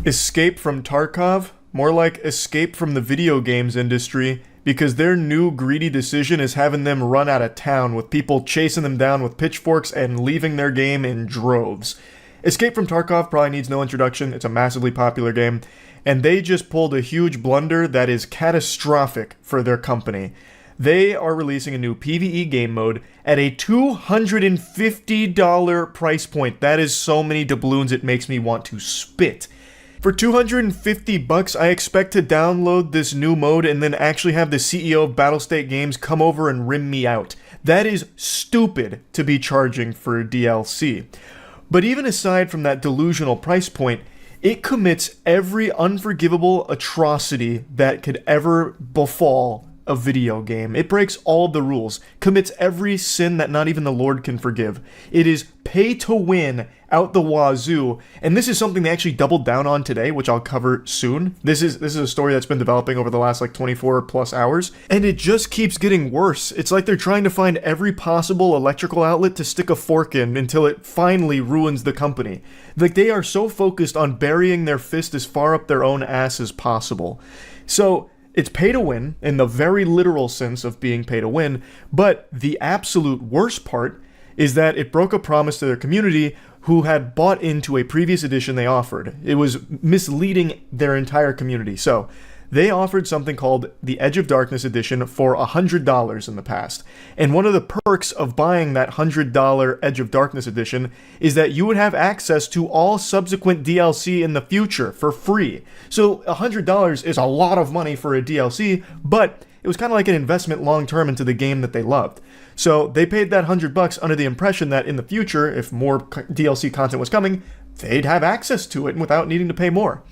Escape from Tarkov? More like escape from the video games industry, because their new greedy decision is having them run out of town with people chasing them down with pitchforks and leaving their game in droves. Escape from Tarkov probably needs no introduction. It's a massively popular game, and they just pulled a huge blunder that is catastrophic for their company. They are releasing a new PvE game mode at a $250 price point. That is so many doubloons it makes me want to spit. For $250, I expect to download this new mode and then actually have the CEO of Battlestate Games come over and rim me out. That is stupid to be charging for DLC. But even aside from that delusional price point, it commits every unforgivable atrocity that could ever befall a video game. It breaks all the rules, commits every sin that not even the Lord can forgive. It is pay to win out the wazoo, and this is something they actually doubled down on today, which I'll cover soon. This is a story that's been developing over the last 24 plus hours, and it just keeps getting worse. It's like they're trying to find every possible electrical outlet to stick a fork in until it finally ruins the company. Like, they are so focused on burying their fist as far up their own ass as possible. So it's pay to win in the very literal sense of being pay to win, but the absolute worst part is that it broke a promise to their community who had bought into a previous edition they offered. It was misleading their entire community. So they offered something called the Edge of Darkness edition for $100 in the past. And one of the perks of buying that $100 Edge of Darkness edition is that you would have access to all subsequent DLC in the future for free. So $100 is a lot of money for a DLC, but it was kind of like an investment long-term into the game that they loved. So they paid that $100 under the impression that in the future, if more DLC content was coming, they'd have access to it without needing to pay more.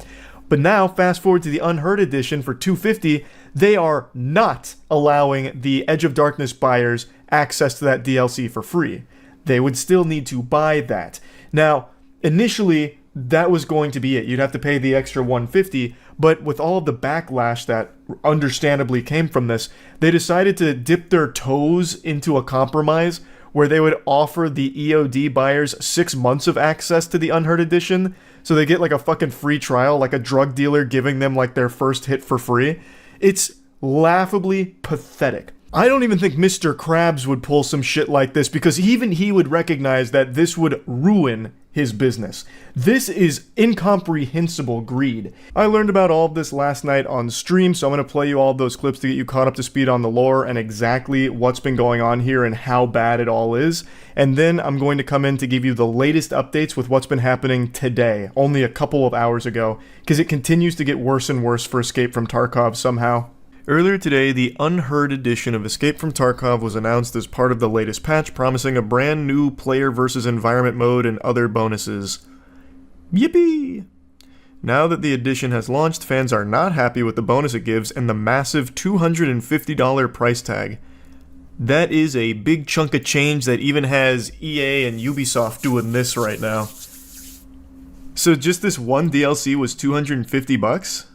But now, fast forward to the Unheard edition for $250, they are not allowing the Edge of Darkness buyers access to that DLC for free. They would still need to buy that. Now, initially, that was going to be it. You'd have to pay the extra $150, but with all of the backlash that understandably came from this, they decided to dip their toes into a compromise where they would offer the EOD buyers 6 months of access to the Unheard edition, so they get a fucking free trial, like a drug dealer giving them their first hit for free. It's laughably pathetic. I don't even think Mr. Krabs would pull some shit like this, because even he would recognize that this would ruin his business. This is incomprehensible greed. I learned about all of this last night on stream, so I'm going to play you all of those clips to get you caught up to speed on the lore and exactly what's been going on here and how bad it all is. And then I'm going to come in to give you the latest updates with what's been happening today, only a couple of hours ago, because it continues to get worse and worse for Escape from Tarkov somehow. Earlier today, the Unheard edition of Escape from Tarkov was announced as part of the latest patch, promising a brand new player versus environment mode and other bonuses. Yippee! Now that the edition has launched, fans are not happy with the bonus it gives and the massive $250 price tag. That is a big chunk of change that even has EA and Ubisoft doing this right now. So just this one DLC was $250?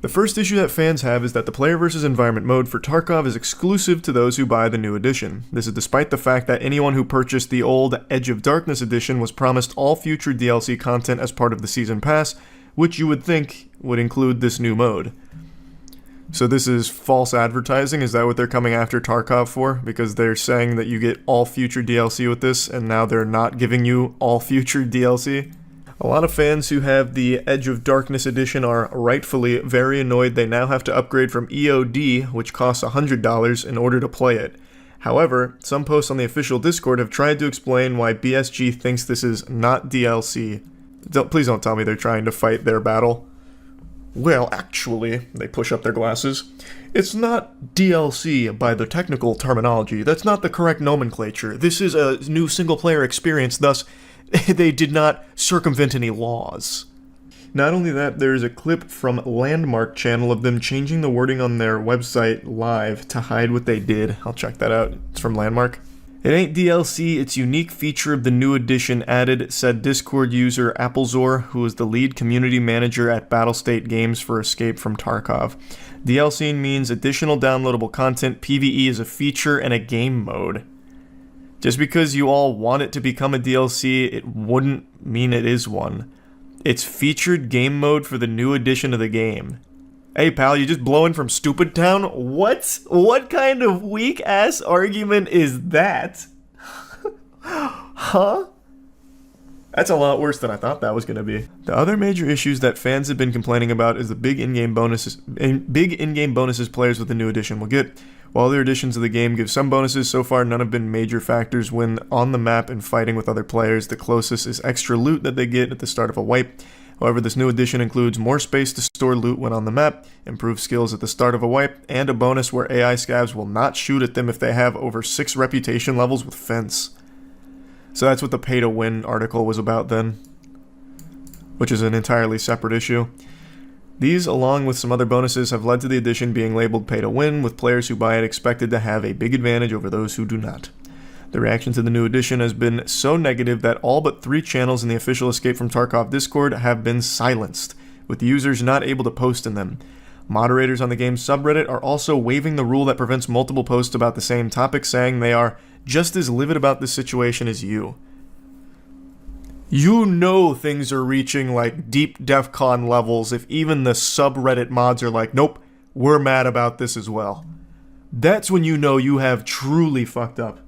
The first issue that fans have is that the player versus environment mode for Tarkov is exclusive to those who buy the new edition. This is despite the fact that anyone who purchased the old Edge of Darkness edition was promised all future DLC content as part of the season pass, which you would think would include this new mode. So this is false advertising? Is that what they're coming after Tarkov for? Because they're saying that you get all future DLC with this, and now they're not giving you all future DLC? A lot of fans who have the Edge of Darkness edition are rightfully very annoyed they now have to upgrade from EOD, which costs $100, in order to play it. However, some posts on the official Discord have tried to explain why BSG thinks this is not DLC. Please don't tell me they're trying to fight their battle. Well, actually, they push up their glasses. It's not DLC by the technical terminology. That's not the correct nomenclature. This is a new single-player experience, thus they did not circumvent any laws. Not only that, there's a clip from Landmark channel of them changing the wording on their website live to hide what they did. I'll check that out. It's from Landmark. It ain't DLC, it's unique feature of the new edition added, said Discord user Applezor, who is the lead community manager at Battlestate Games for Escape from Tarkov. DLC means additional downloadable content. PvE is a feature and a game mode. Just because you all want it to become a DLC, it wouldn't mean it is one. It's featured game mode for the new edition of the game. Hey pal, you just blowing from Stupid Town? What? What kind of weak-ass argument is that? Huh? That's a lot worse than I thought that was going to be. The other major issues that fans have been complaining about is the big in-game bonuses players with the new edition will get. While other editions of the game give some bonuses, so far none have been major factors when on the map and fighting with other players. The closest is extra loot that they get at the start of a wipe. However, this new edition includes more space to store loot when on the map, improved skills at the start of a wipe, and a bonus where AI scavs will not shoot at them if they have over 6 reputation levels with fence. So that's what the pay-to-win article was about then, which is an entirely separate issue. These, along with some other bonuses, have led to the edition being labeled pay-to-win, with players who buy it expected to have a big advantage over those who do not. The reaction to the new edition has been so negative that all but 3 channels in the official Escape from Tarkov Discord have been silenced, with users not able to post in them. Moderators on the game's subreddit are also waiving the rule that prevents multiple posts about the same topic, saying they are just as livid about this situation as you. You know things are reaching like deep DEFCON levels if even the subreddit mods are like, nope, we're mad about this as well. That's when you know you have truly fucked up.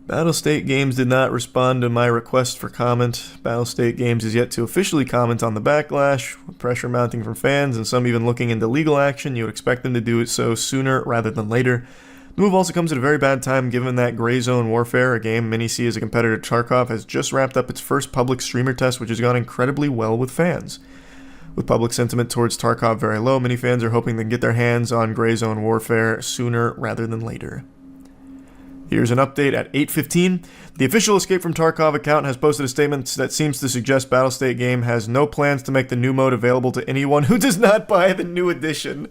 Battlestate Games did not respond to my request for comment. Battlestate Games is yet to officially comment on the backlash, with pressure mounting from fans and some even looking into legal action. You would expect them to do it so sooner rather than later. The move also comes at a very bad time given that Gray Zone Warfare, a game many see as a competitor to Tarkov, has just wrapped up its first public streamer test, which has gone incredibly well with fans. With public sentiment towards Tarkov very low, many fans are hoping they can get their hands on Gray Zone Warfare sooner rather than later. Here's an update at 8:15. The official Escape from Tarkov account has posted a statement that seems to suggest Battlestate Game has no plans to make the new mode available to anyone who does not buy the new edition.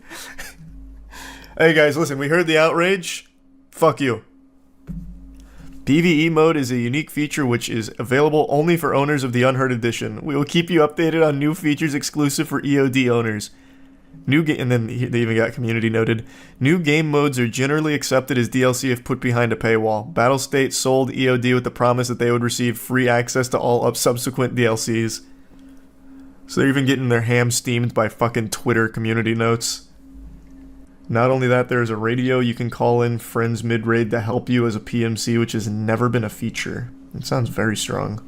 Hey guys, listen, we heard the outrage. Fuck you. PvE mode is a unique feature which is available only for owners of the Unheard Edition. We will keep you updated on new features exclusive for EOD owners. And then they even got community noted. New game modes are generally accepted as DLC if put behind a paywall. Battlestate sold EOD with the promise that they would receive free access to all subsequent DLCs. So they're even getting their ham steamed by fucking Twitter community notes. Not only that, there's a radio you can call in friends mid-raid to help you as a PMC, which has never been a feature. It sounds very strong.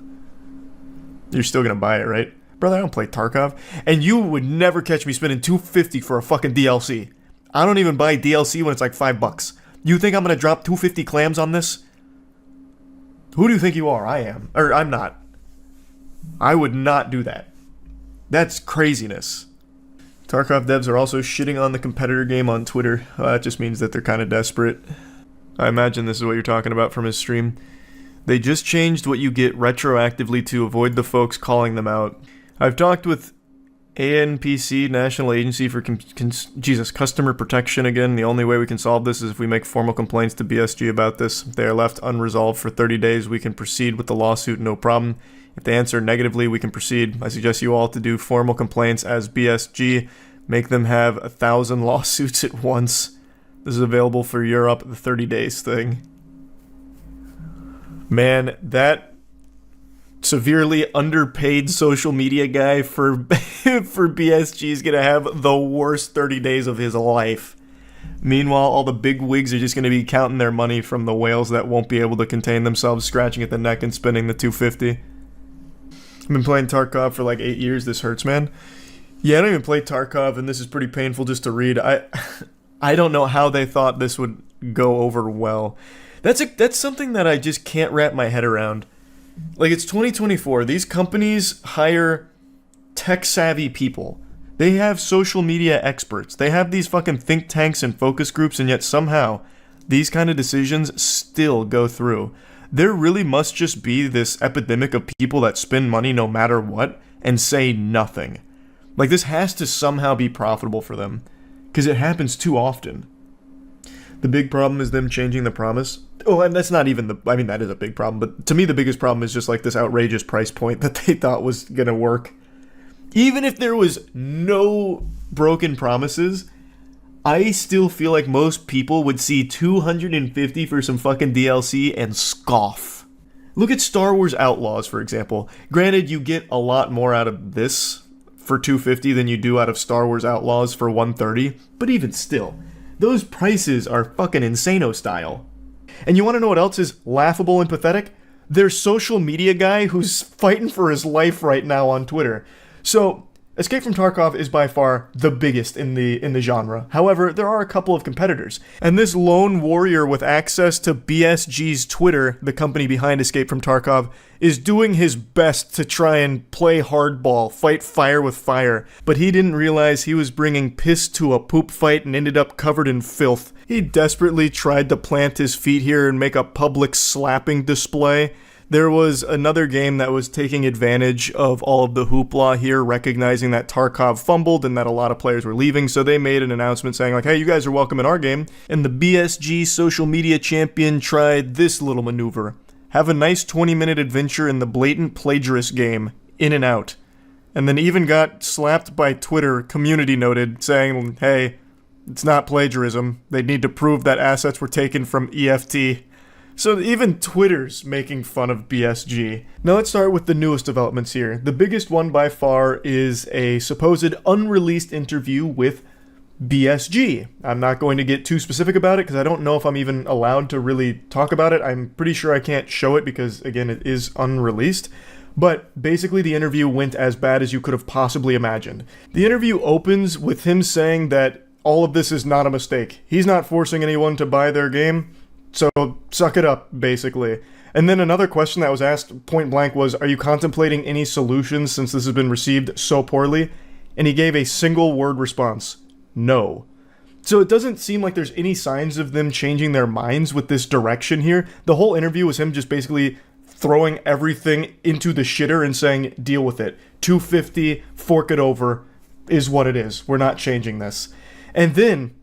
You're still gonna buy it, right? Brother, I don't play Tarkov. And you would never catch me spending $250 for a fucking DLC. I don't even buy DLC when it's like $5. You think I'm gonna drop 250 clams on this? Who do you think you are? I am. Or I'm not. I would not do that. That's craziness. Tarkov devs are also shitting on the competitor game on Twitter. That just means that they're kind of desperate. I imagine this is what you're talking about from his stream. They just changed what you get retroactively to avoid the folks calling them out. I've talked with ANPC, National Agency for Customer Protection again. The only way we can solve this is if we make formal complaints to BSG about this. If they are left unresolved for 30 days, we can proceed with the lawsuit, no problem. If they answer negatively, we can proceed. I suggest you all to do formal complaints as BSG. Make them have 1,000 lawsuits at once. This is available for Europe, the 30 days thing. Man, that severely underpaid social media guy for BSG is going to have the worst 30 days of his life. Meanwhile, all the big wigs are just going to be counting their money from the whales that won't be able to contain themselves, scratching at the neck and spending the $250. I've been playing Tarkov for like 8 years. This hurts, man. Yeah, I don't even play Tarkov, and this is pretty painful just to read. I don't know how they thought this would go over well. That's something that I just can't wrap my head around. Like, it's 2024. These companies hire tech-savvy people. They have social media experts. They have these fucking think tanks and focus groups, and yet somehow these kind of decisions still go through. There really must just be this epidemic of people that spend money no matter what and say nothing. Like, this has to somehow be profitable for them, because it happens too often. The big problem is them changing the promise. Oh, and that's not even that is a big problem, but to me the biggest problem is just like this outrageous price point that they thought was gonna work. Even if there was no broken promises, I still feel like most people would see $250 for some fucking DLC and scoff. Look at Star Wars Outlaws, for example. Granted, you get a lot more out of this for 250 than you do out of Star Wars Outlaws for 130, but even still, those prices are fucking insano style. And you want to know what else is laughable and pathetic? Their social media guy who's fighting for his life right now on Twitter. So, Escape from Tarkov is by far the biggest in the genre. However, there are a couple of competitors. And this lone warrior with access to BSG's Twitter, the company behind Escape from Tarkov, is doing his best to try and play hardball, fight fire with fire. But he didn't realize he was bringing piss to a poop fight and ended up covered in filth. He desperately tried to plant his feet here and make a public slapping display. There was another game that was taking advantage of all of the hoopla here, recognizing that Tarkov fumbled and that a lot of players were leaving, so they made an announcement saying like, hey, you guys are welcome in our game. And the BSG social media champion tried this little maneuver. Have a nice 20-minute adventure in the blatant plagiarist game, In and Out. And then even got slapped by Twitter, community noted, saying, hey, it's not plagiarism. They need to prove that assets were taken from EFT. So even Twitter's making fun of BSG. Now let's start with the newest developments here. The biggest one by far is a supposed unreleased interview with BSG. I'm not going to get too specific about it because I don't know if I'm even allowed to really talk about it. I'm pretty sure I can't show it because, again, it is unreleased. But basically the interview went as bad as you could have possibly imagined. The interview opens with him saying that all of this is not a mistake. He's not forcing anyone to buy their game. So, suck it up, basically. And then another question that was asked point blank was, are you contemplating any solutions since this has been received so poorly? And he gave a single word response, no. So it doesn't seem like there's any signs of them changing their minds with this direction here. The whole interview was him just basically throwing everything into the shitter and saying, deal with it. 250, fork it over, is what it is. We're not changing this. And then,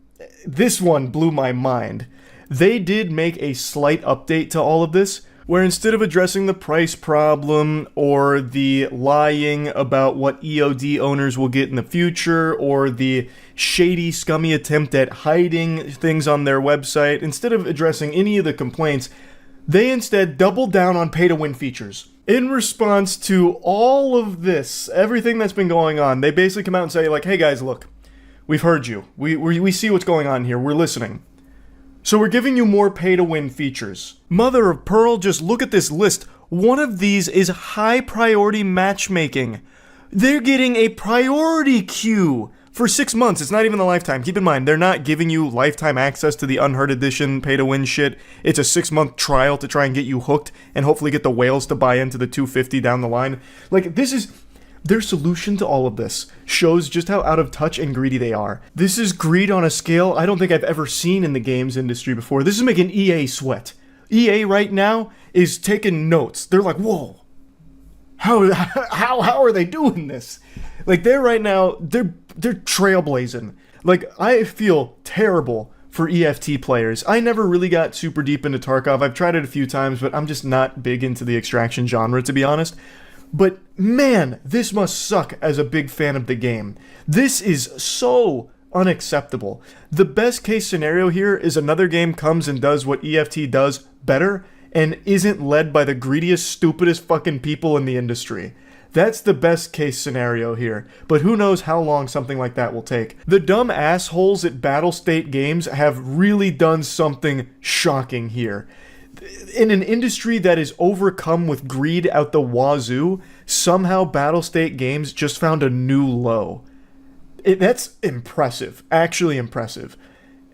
this one blew my mind. They did make a slight update to all of this, where instead of addressing the price problem or the lying about what EOD owners will get in the future or the shady, scummy attempt at hiding things on their website, instead of addressing any of the complaints, they instead doubled down on pay-to-win features. In response to all of this, everything that's been going on, they basically come out and say like, hey guys, look, we've heard you. We see what's going on here. We're listening. So we're giving you more pay-to-win features. Mother of pearl, just look at this list. One of these is high-priority matchmaking. They're getting a priority queue for 6 months. It's not even the lifetime. Keep in mind, they're not giving you lifetime access to the Unheard Edition pay-to-win shit. It's a 6-month trial to try and get you hooked and hopefully get the whales to buy into the 250 down the line. Like, this is... Their solution to all of this shows just how out of touch and greedy they are. This is greed on a scale I don't think I've ever seen in the games industry before. This is making EA sweat. EA right now is taking notes. They're like, whoa, how are they doing this? Like, they're right now, they're trailblazing. Like, I feel terrible for EFT players. I never really got super deep into Tarkov. I've tried it a few times, but I'm just not big into the extraction genre, to be honest. But man, this must suck as a big fan of the game. This is so unacceptable. The best case scenario here is another game comes and does what EFT does better and isn't led by the greediest, stupidest fucking people in the industry. That's the best case scenario here, but who knows how long something like that will take. The dumb assholes at Battlestate Games have really done something shocking here. In an industry that is overcome with greed out the wazoo, somehow Battlestate Games just found a new low. That's impressive. Actually impressive.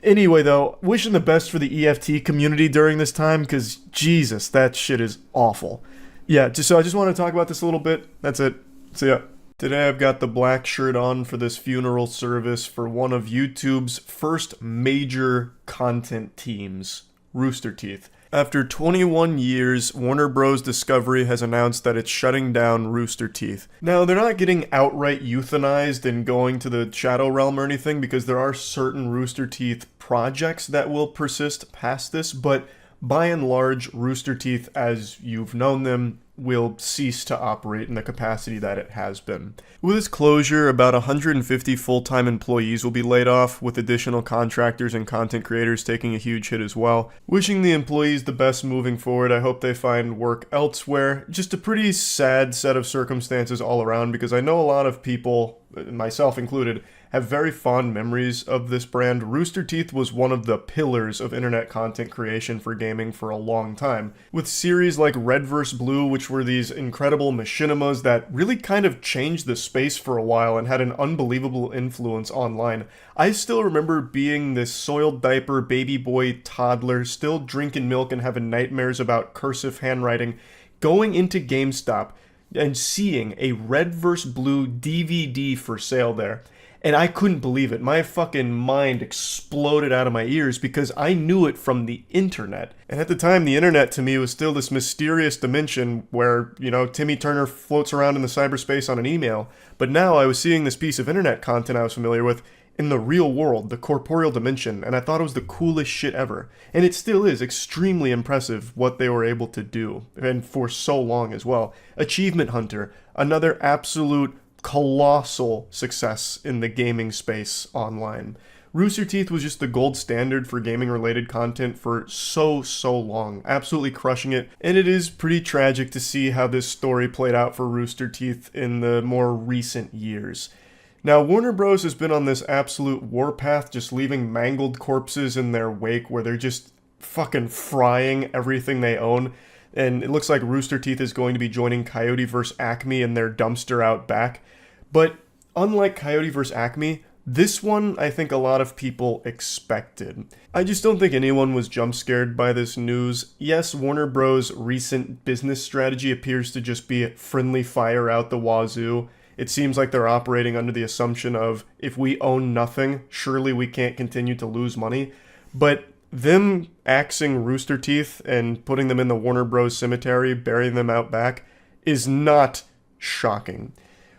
Anyway, though, wishing the best for the EFT community during this time, because Jesus, that shit is awful. Yeah, so I just want to talk about this a little bit. That's it. See ya. Today I've got the black shirt on for this funeral service for one of YouTube's first major content teams, Rooster Teeth. After 21 years, Warner Bros. Discovery has announced that it's shutting down Rooster Teeth. Now, they're not getting outright euthanized and going to the Shadow Realm or anything because there are certain Rooster Teeth projects that will persist past this, but by and large, Rooster Teeth, as you've known them, will cease to operate in the capacity that it has been. With its closure, about 150 full-time employees will be laid off, with additional contractors and content creators taking a huge hit as well. Wishing the employees the best moving forward. I hope they find work elsewhere. Just a pretty sad set of circumstances all around, because I know a lot of people, myself included, have very fond memories of this brand. Rooster Teeth was one of the pillars of internet content creation for gaming for a long time, with series like Red vs. Blue, which were these incredible machinimas that really kind of changed the space for a while and had an unbelievable influence online. I still remember being this soiled diaper baby boy toddler, still drinking milk and having nightmares about cursive handwriting, going into GameStop and seeing a Red vs. Blue DVD for sale there. And I couldn't believe it. My fucking mind exploded out of my ears because I knew it from the internet. And at the time, the internet to me was still this mysterious dimension where, Timmy Turner floats around in the cyberspace on an email. But now I was seeing this piece of internet content I was familiar with in the real world, the corporeal dimension, and I thought it was the coolest shit ever. And it still is extremely impressive what they were able to do, and for so long as well. Achievement Hunter, another absolute colossal success in the gaming space online. Rooster Teeth was just the gold standard for gaming-related content for so long, absolutely crushing it, and it is pretty tragic to see how this story played out for Rooster Teeth in the more recent years. Now, Warner Bros. Has been on this absolute warpath, just leaving mangled corpses in their wake where they're just fucking frying everything they own. And it looks like Rooster Teeth is going to be joining Coyote vs. Acme in their dumpster out back. But unlike Coyote vs. Acme, this one I think a lot of people expected. I just don't think anyone was jump scared by this news. Yes, Warner Bros.' recent business strategy appears to just be friendly fire out the wazoo. It seems like they're operating under the assumption of, if we own nothing, surely we can't continue to lose money. But them axing Rooster Teeth and putting them in the Warner Bros. Cemetery, burying them out back, is not shocking.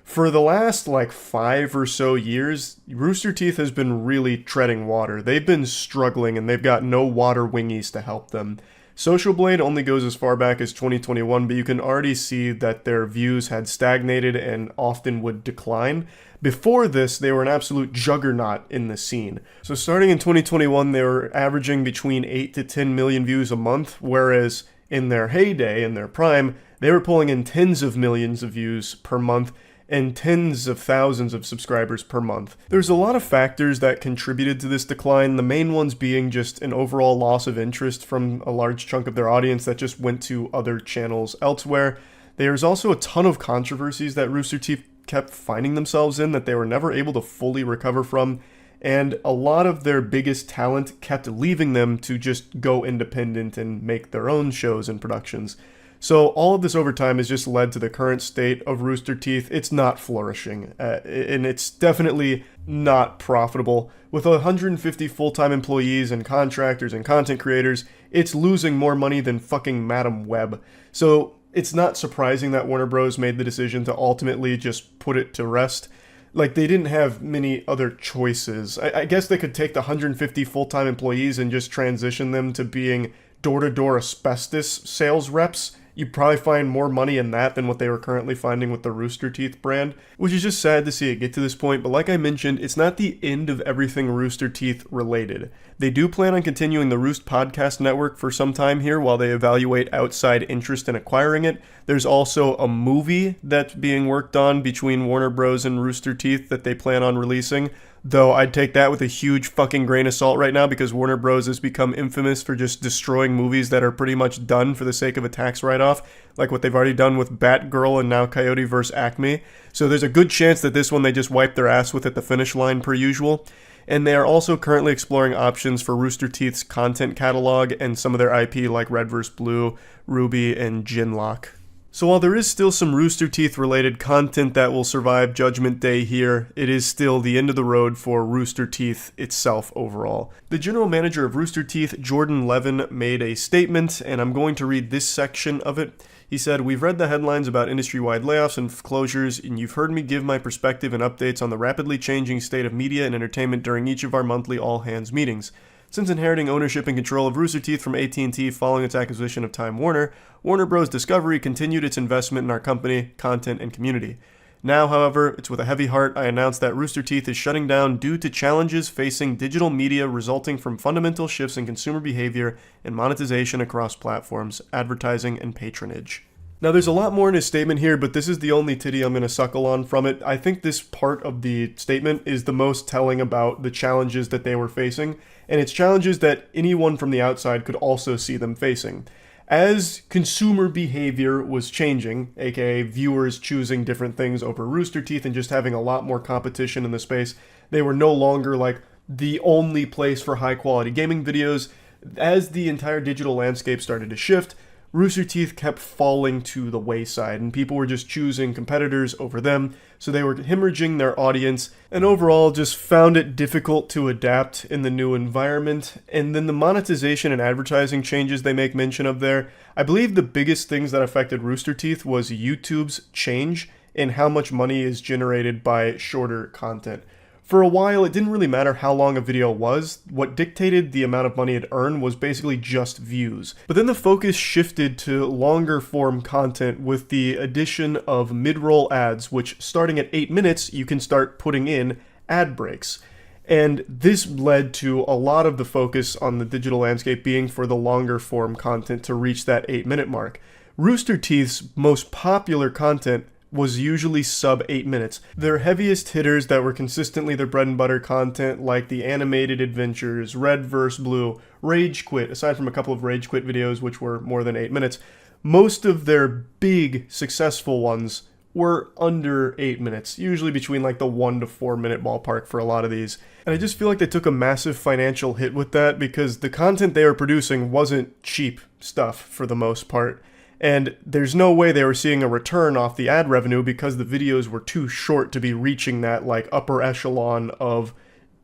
For the last 5 or so years, Rooster Teeth has been really treading water. They've been struggling and they've got no water wingies to help them. Social Blade only goes as far back as 2021, but you can already see that their views had stagnated and often would decline. Before this, they were an absolute juggernaut in the scene. So starting in 2021, they were averaging between 8 to 10 million views a month, whereas in their heyday, in their prime, they were pulling in tens of millions of views per month and tens of thousands of subscribers per month. There's a lot of factors that contributed to this decline, the main ones being just an overall loss of interest from a large chunk of their audience that just went to other channels elsewhere. There's also a ton of controversies that Rooster Teeth kept finding themselves in that they were never able to fully recover from, and a lot of their biggest talent kept leaving them to just go independent and make their own shows and productions. So all of this over time has just led to the current state of Rooster Teeth. It's not flourishing, and it's definitely not profitable. With 150 full-time employees and contractors and content creators, it's losing more money than fucking Madam Web. So it's not surprising that Warner Bros. Made the decision to ultimately just put it to rest. They didn't have many other choices. I guess they could take the 150 full-time employees and just transition them to being door-to-door asbestos sales reps. You'd probably find more money in that than what they were currently finding with the Rooster Teeth brand, which is just sad to see it get to this point, but like I mentioned, it's not the end of everything Rooster Teeth related. They do plan on continuing the Roost podcast network for some time here while they evaluate outside interest in acquiring it. There's also a movie that's being worked on between Warner Bros. And Rooster Teeth that they plan on releasing, though I'd take that with a huge fucking grain of salt right now because Warner Bros. Has become infamous for just destroying movies that are pretty much done for the sake of a tax write-off, like what they've already done with Batgirl and now Coyote vs. Acme. So there's a good chance that this one they just wiped their ass with at the finish line per usual. And they are also currently exploring options for Rooster Teeth's content catalog and some of their IP like Red vs. Blue, Ruby, and Ginlock. So while there is still some Rooster Teeth related content that will survive Judgment Day here, it is still the end of the road for Rooster Teeth itself overall. The general manager of Rooster Teeth, Jordan Levin, made a statement, and I'm going to read this section of it. He said, "We've read the headlines about industry-wide layoffs and closures, and you've heard me give my perspective and updates on the rapidly changing state of media and entertainment during each of our monthly all-hands meetings. Since inheriting ownership and control of Rooster Teeth from AT&T following its acquisition of Time Warner, Warner Bros. Discovery continued its investment in our company, content, and community. Now, however, it's with a heavy heart I announce that Rooster Teeth is shutting down due to challenges facing digital media resulting from fundamental shifts in consumer behavior and monetization across platforms, advertising, and patronage. Now, there's a lot more in his statement here, but this is the only titty I'm going to suckle on from it. I think this part of the statement is the most telling about the challenges that they were facing, and it's challenges that anyone from the outside could also see them facing. As consumer behavior was changing, aka viewers choosing different things over Rooster Teeth and just having a lot more competition in the space, they were no longer like the only place for high quality gaming videos. As the entire digital landscape started to shift, Rooster Teeth kept falling to the wayside, and people were just choosing competitors over them, so they were hemorrhaging their audience, and overall just found it difficult to adapt in the new environment. And then the monetization and advertising changes they make mention of there, I believe the biggest things that affected Rooster Teeth was YouTube's change in how much money is generated by shorter content. For a while, it didn't really matter how long a video was. What dictated the amount of money it earned was basically just views. But then the focus shifted to longer form content with the addition of mid-roll ads, which starting at 8 minutes, you can start putting in ad breaks. And this led to a lot of the focus on the digital landscape being for the longer form content to reach that 8-minute mark. Rooster Teeth's most popular content was usually sub 8 minutes. Their heaviest hitters that were consistently their bread and butter content, like the animated adventures, Red vs. Blue, Rage Quit, aside from a couple of Rage Quit videos which were more than 8 minutes, most of their big successful ones were under 8 minutes, usually between like the 1 to 4 minute ballpark for a lot of these. And I just feel like they took a massive financial hit with that because the content they were producing wasn't cheap stuff for the most part. And there's no way they were seeing a return off the ad revenue because the videos were too short to be reaching that like upper echelon of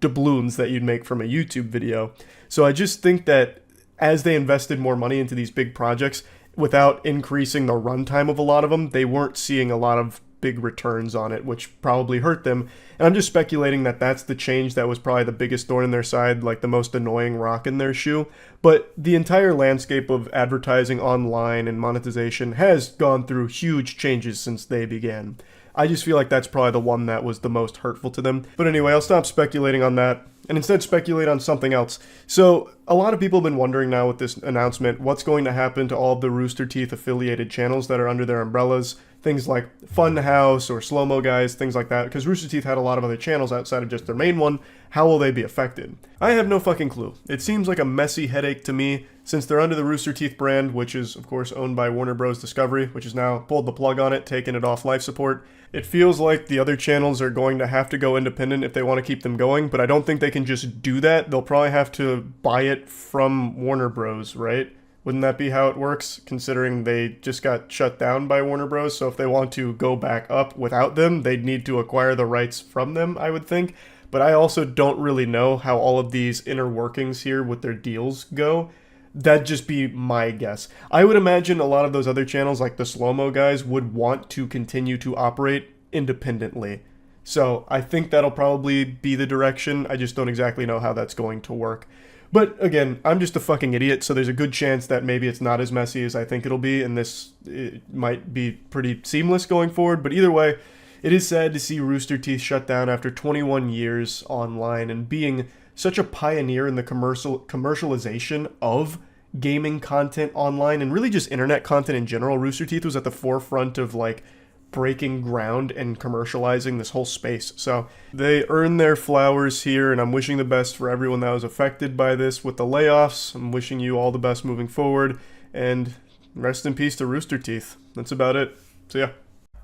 doubloons that you'd make from a YouTube video. So I just think that as they invested more money into these big projects, without increasing the runtime of a lot of them, they weren't seeing a lot of big returns on it, which probably hurt them. And I'm just speculating that that's the change that was probably the biggest thorn in their side, like the most annoying rock in their shoe. But the entire landscape of advertising online and monetization has gone through huge changes since they began. I just feel like that's probably the one that was the most hurtful to them. But anyway, I'll stop speculating on that and instead speculate on something else. So a lot of people have been wondering now with this announcement, what's going to happen to all of the Rooster Teeth affiliated channels that are under their umbrellas? Things like Funhouse or Slow Mo Guys, things like that, because Rooster Teeth had a lot of other channels outside of just their main one. How will they be affected? I have no fucking clue. It seems like a messy headache to me, since they're under the Rooster Teeth brand, which is, of course, owned by Warner Bros. Discovery, which has now pulled the plug on it, taken it off life support. It feels like the other channels are going to have to go independent if they want to keep them going, but I don't think they can just do that. They'll probably have to buy it from Warner Bros., right? Wouldn't that be how it works, considering they just got shut down by Warner Bros.? So if they want to go back up without them, they'd need to acquire the rights from them, I would think. But I also don't really know how all of these inner workings here with their deals go. That'd just be my guess. I would imagine a lot of those other channels, like the Slow Mo Guys, would want to continue to operate independently. So I think that'll probably be the direction. I just don't exactly know how that's going to work. But again, I'm just a fucking idiot, so there's a good chance that maybe it's not as messy as I think it'll be, and it might be pretty seamless going forward. But either way, it is sad to see Rooster Teeth shut down after 21 years online and being such a pioneer in the commercialization of gaming content online and really just internet content in general. Rooster Teeth was at the forefront of like breaking ground and commercializing this whole space. So they earned their flowers here, and I'm wishing the best for everyone that was affected by this with the layoffs. I'm wishing you all the best moving forward, and rest in peace to Rooster Teeth. That's about it. So yeah.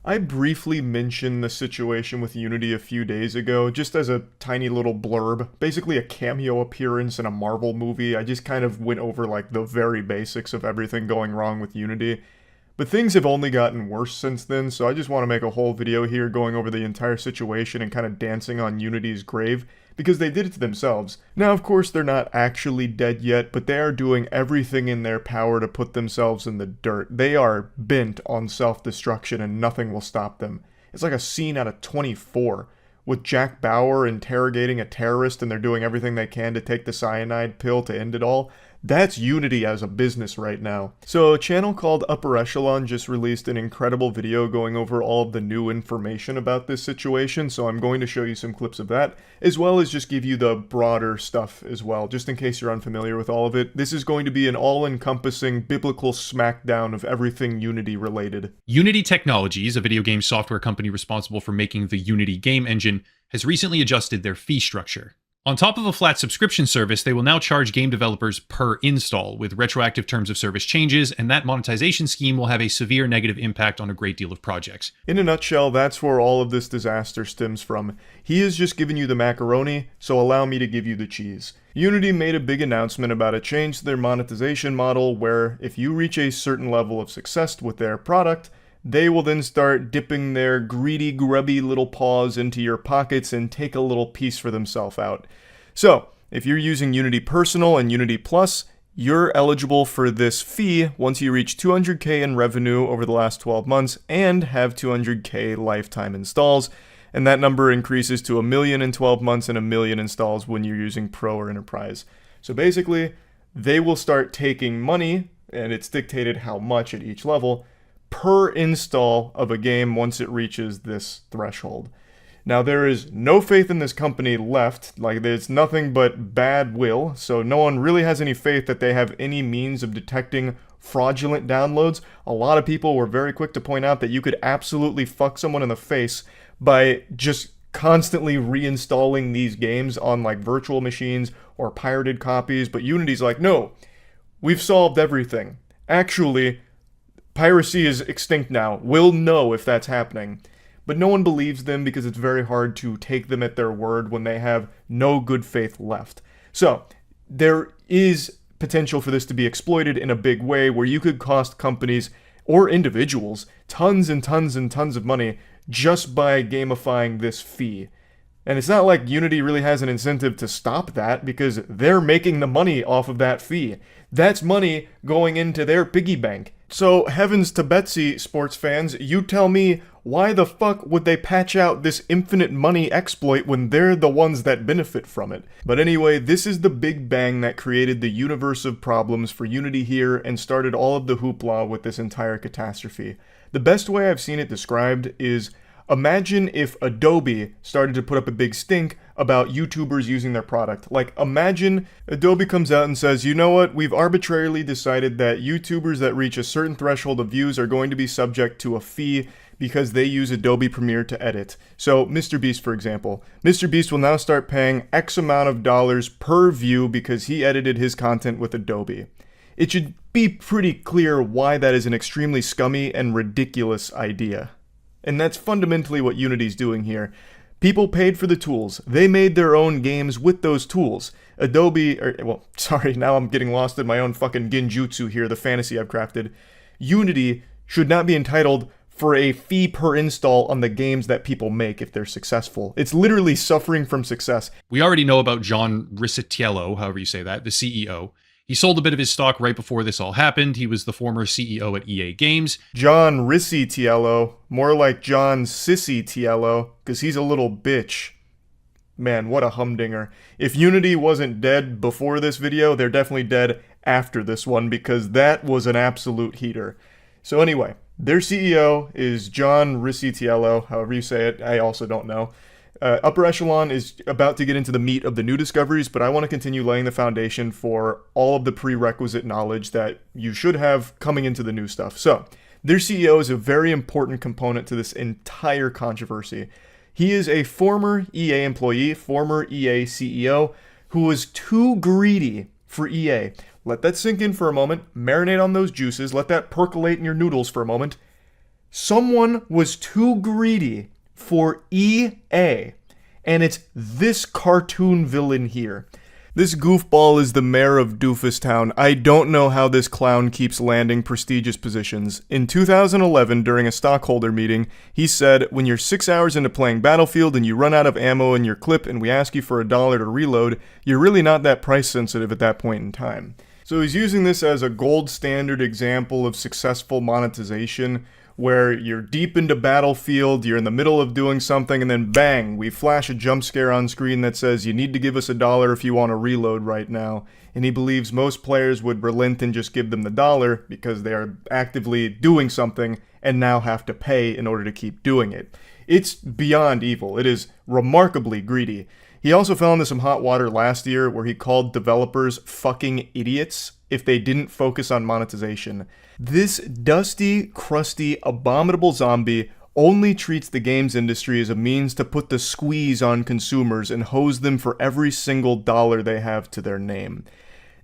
I briefly mentioned the situation with Unity a few days ago, just as a tiny little blurb, basically a cameo appearance in a Marvel movie. I just kind of went over like the very basics of everything going wrong with Unity. But things have only gotten worse since then, so I just want to make a whole video here going over the entire situation and kind of dancing on Unity's grave, because they did it to themselves. Now, of course, they're not actually dead yet, but they are doing everything in their power to put themselves in the dirt. They are bent on self-destruction, and nothing will stop them. It's like a scene out of 24, with Jack Bauer interrogating a terrorist and they're doing everything they can to take the cyanide pill to end it all. That's Unity as a business right now. So a channel called Upper Echelon just released an incredible video going over all of the new information about this situation, so I'm going to show you some clips of that, as well as just give you the broader stuff as well, just in case you're unfamiliar with all of it. This is going to be an all-encompassing biblical smackdown of everything Unity related. Unity Technologies, a video game software company responsible for making the Unity game engine, has recently adjusted their fee structure. On top of a flat subscription service, they will now charge game developers per install, with retroactive terms of service changes, and that monetization scheme will have a severe negative impact on a great deal of projects. In a nutshell, that's where all of this disaster stems from. He has just given you the macaroni, so allow me to give you the cheese. Unity made a big announcement about a change to their monetization model where if you reach a certain level of success with their product, they will then start dipping their greedy, grubby little paws into your pockets and take a little piece for themselves out. So, if you're using Unity Personal and Unity Plus, you're eligible for this fee once you reach 200k in revenue over the last 12 months and have 200k lifetime installs, and that number increases to 1 million in 12 months and 1 million installs when you're using Pro or Enterprise. So basically, they will start taking money, and it's dictated how much at each level, per install of a game once it reaches this threshold. Now, there is no faith in this company left, like there's nothing but bad will, so no one really has any faith that they have any means of detecting fraudulent downloads. A lot of people were very quick to point out that you could absolutely fuck someone in the face by just constantly reinstalling these games on like virtual machines or pirated copies, but Unity's like, no, we've solved everything. Actually, piracy is extinct now. We'll know if that's happening. But no one believes them because it's very hard to take them at their word when they have no good faith left. So, there is potential for this to be exploited in a big way where you could cost companies or individuals tons and tons and tons of money just by gamifying this fee. And it's not like Unity really has an incentive to stop that because they're making the money off of that fee. That's money going into their piggy bank. So, heavens to Betsy, sports fans, you tell me, why the fuck would they patch out this infinite money exploit when they're the ones that benefit from it? But anyway, this is the big bang that created the universe of problems for Unity here and started all of the hoopla with this entire catastrophe. The best way I've seen it described is, imagine if Adobe started to put up a big stink about YouTubers using their product. Like, imagine Adobe comes out and says, you know what, we've arbitrarily decided that YouTubers that reach a certain threshold of views are going to be subject to a fee because they use Adobe Premiere to edit. So, MrBeast, for example. MrBeast will now start paying X amount of dollars per view because he edited his content with Adobe. It should be pretty clear why that is an extremely scummy and ridiculous idea. And that's fundamentally what Unity's doing here. People paid for the tools. They made their own games with those tools. Now I'm getting lost in my own fucking genjutsu here, the fantasy I've crafted. Unity should not be entitled for a fee per install on the games that people make if they're successful. It's literally suffering from success. We already know about John Riccitiello, however you say that, the CEO. He sold a bit of his stock right before this all happened. He was the former CEO at EA Games. John Riccitiello, more like John Sissy-Tiello, because he's a little bitch. Man, what a humdinger. If Unity wasn't dead before this video, they're definitely dead after this one, because that was an absolute heater. So anyway, their CEO is John Riccitiello, however you say it, I also don't know. Upper Echelon is about to get into the meat of the new discoveries, but I want to continue laying the foundation for all of the prerequisite knowledge that you should have coming into the new stuff. So, their CEO is a very important component to this entire controversy. He is a former EA employee, former EA CEO, who was too greedy for EA. Let that sink in for a moment, marinate on those juices, let that percolate in your noodles for a moment. Someone was too greedy for EA, and it's this cartoon villain here. This goofball is the mayor of Doofustown. I don't know how this clown keeps landing prestigious positions. In 2011, during a stockholder meeting, he said, when you're 6 hours into playing Battlefield and you run out of ammo in your clip and we ask you for $1 to reload, you're really not that price sensitive at that point in time. So he's using this as a gold standard example of successful monetization, where you're deep into Battlefield, you're in the middle of doing something, and then bang, we flash a jump scare on screen that says you need to give us $1 if you want to reload right now. And he believes most players would relent and just give them the dollar because they are actively doing something and now have to pay in order to keep doing it. It's beyond evil. It is remarkably greedy. He also fell into some hot water last year where he called developers fucking idiots if they didn't focus on monetization. This dusty, crusty, abominable zombie only treats the games industry as a means to put the squeeze on consumers and hose them for every single dollar they have to their name.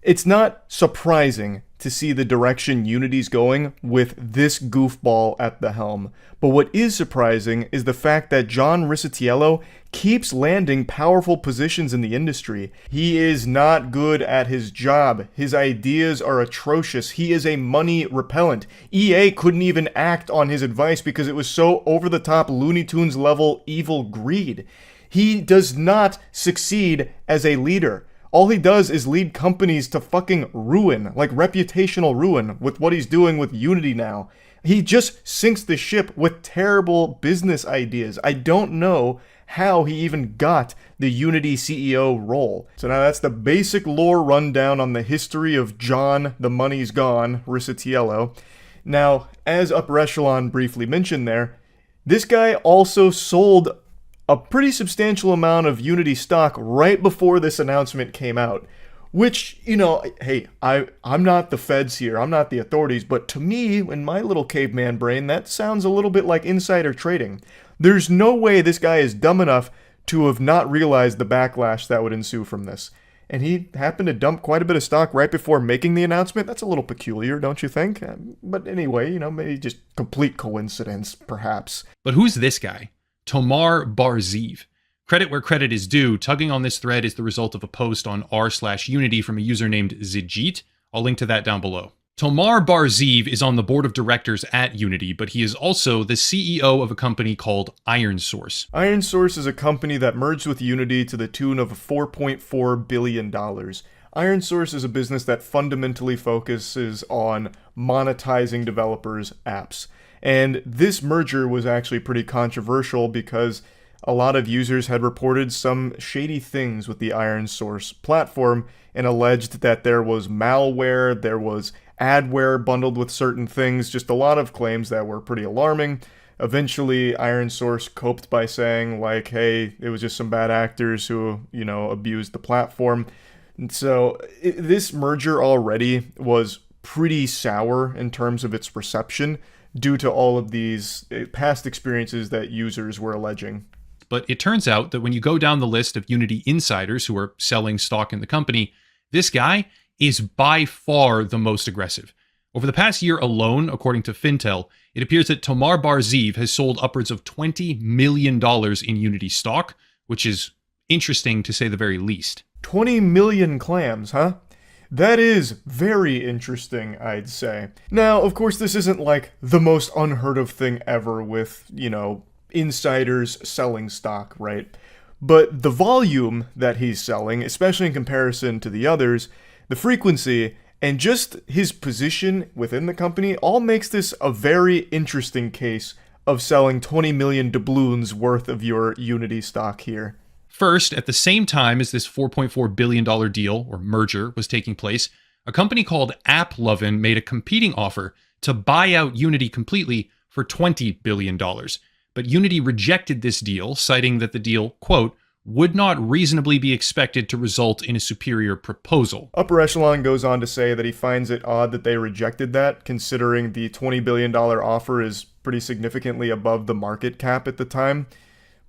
It's not surprising to see the direction Unity's going with this goofball at the helm. But what is surprising is the fact that John Riccitiello keeps landing powerful positions in the industry. He is not good at his job. His ideas are atrocious. He is a money repellent. EA couldn't even act on his advice because it was so over-the-top Looney Tunes level evil greed. He does not succeed as a leader. All he does is lead companies to fucking ruin, like reputational ruin, with what he's doing with Unity now. He just sinks the ship with terrible business ideas. I don't know how he even got the Unity CEO role. So now that's the basic lore rundown on the history of John, the money's gone, Riccitiello. Now, as Upper Echelon briefly mentioned there, this guy also sold a pretty substantial amount of Unity stock right before this announcement came out. Which, you know, hey, I'm not the feds here, I'm not the authorities, but to me, in my little caveman brain, that sounds a little bit like insider trading. There's no way this guy is dumb enough to have not realized the backlash that would ensue from this. And he happened to dump quite a bit of stock right before making the announcement. That's a little peculiar, don't you think? But anyway, you know, maybe just complete coincidence, perhaps. But who's this guy? Tomar Barziv. Credit where credit is due, tugging on this thread is the result of a post on r/Unity from a user named Zijit. I'll link to that down below. Tomar Barziv is on the board of directors at Unity, but he is also the CEO of a company called IronSource. IronSource is a company that merged with Unity to the tune of $4.4 billion. IronSource is a business that fundamentally focuses on monetizing developers' apps. And this merger was actually pretty controversial because a lot of users had reported some shady things with the IronSource platform and alleged that there was malware, there was adware bundled with certain things, just a lot of claims that were pretty alarming. Eventually, IronSource coped by saying, like, hey, it was just some bad actors who, you know, abused the platform. And so this merger already was pretty sour in terms of its reception, due to all of these past experiences that users were alleging. But it turns out that when you go down the list of Unity insiders who are selling stock in the company, this guy is by far the most aggressive. Over the past year alone, according to Fintel, it appears that Tomar Barziv has sold upwards of $20 million in Unity stock, which is interesting to say the very least. 20 million clams, huh? That is very interesting, I'd say. Now, of course, this isn't like the most unheard of thing ever with, you know, insiders selling stock, right? But the volume that he's selling, especially in comparison to the others, the frequency, and just his position within the company all makes this a very interesting case of selling 20 million doubloons worth of your Unity stock here. First, at the same time as this $4.4 billion deal, or merger, was taking place, a company called AppLovin made a competing offer to buy out Unity completely for $20 billion. But Unity rejected this deal, citing that the deal, quote, would not reasonably be expected to result in a superior proposal. Upper Echelon goes on to say that he finds it odd that they rejected that, considering the $20 billion offer is pretty significantly above the market cap at the time.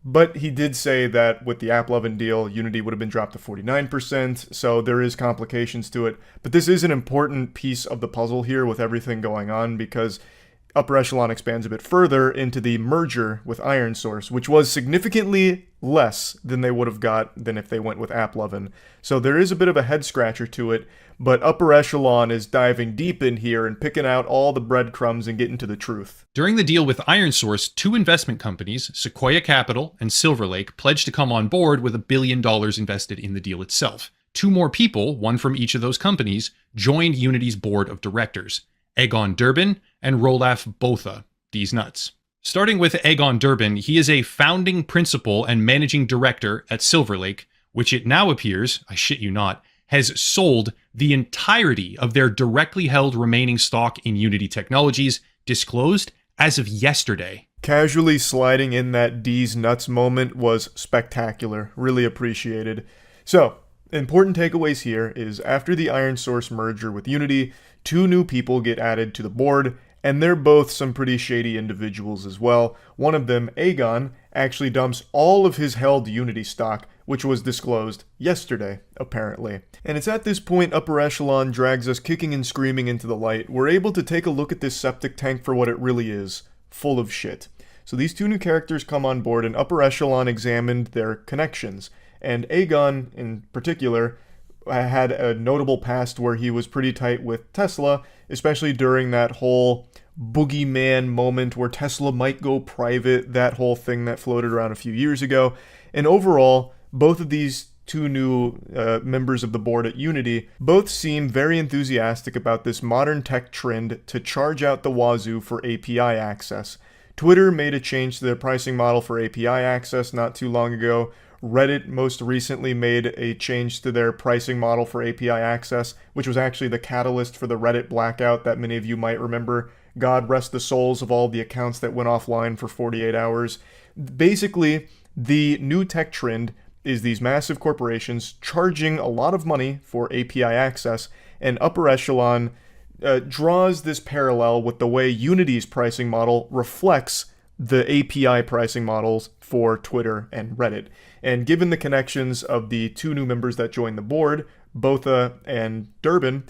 But he did say that with the AppLovin deal, Unity would have been dropped to 49%, so there is complications to it. But this is an important piece of the puzzle here with everything going on, because Upper Echelon expands a bit further into the merger with IronSource, which was significantly less than they would have got than if they went with AppLovin. So there is a bit of a head scratcher to it, but Upper Echelon is diving deep in here and picking out all the breadcrumbs and getting to the truth. During the deal with IronSource, two investment companies, Sequoia Capital and Silver Lake, pledged to come on board with $1 billion invested in the deal itself. Two more people, one from each of those companies, joined Unity's board of directors: Egon Durbin and Rolaf Botha. these nuts. Starting with Egon Durbin, he is a founding principal and managing director at Silver Lake, which it now appears, I shit you not, has sold the entirety of their directly held remaining stock in Unity Technologies, disclosed as of yesterday. Casually sliding in that D's nuts moment was spectacular. Really appreciated. So, important takeaways here is after the Iron Source merger with Unity, 2 new people get added to the board, and they're both some pretty shady individuals as well. One of them, Aegon, actually dumps all of his held Unity stock, which was disclosed yesterday, apparently. And it's at this point Upper Echelon drags us kicking and screaming into the light. We're able to take a look at this septic tank for what it really is, full of shit. So these 2 new characters come on board, and Upper Echelon examined their connections. And Aegon, in particular, had a notable past where he was pretty tight with Tesla, especially during that whole boogeyman moment where Tesla might go private, that whole thing that floated around a few years ago. And overall, both of these 2 new members of the board at Unity both seem very enthusiastic about this modern tech trend to charge out the wazoo for API access. Twitter made a change to their pricing model for API access not too long ago. Reddit most recently made a change to their pricing model for API access, which was actually the catalyst for the Reddit blackout that many of you might remember. God rest the souls of all the accounts that went offline for 48 hours. Basically, the new tech trend is these massive corporations charging a lot of money for API access, and Upper Echelon draws this parallel with the way Unity's pricing model reflects the API pricing models for Twitter and Reddit. And given the connections of the 2 new members that joined the board, Botha and Durbin,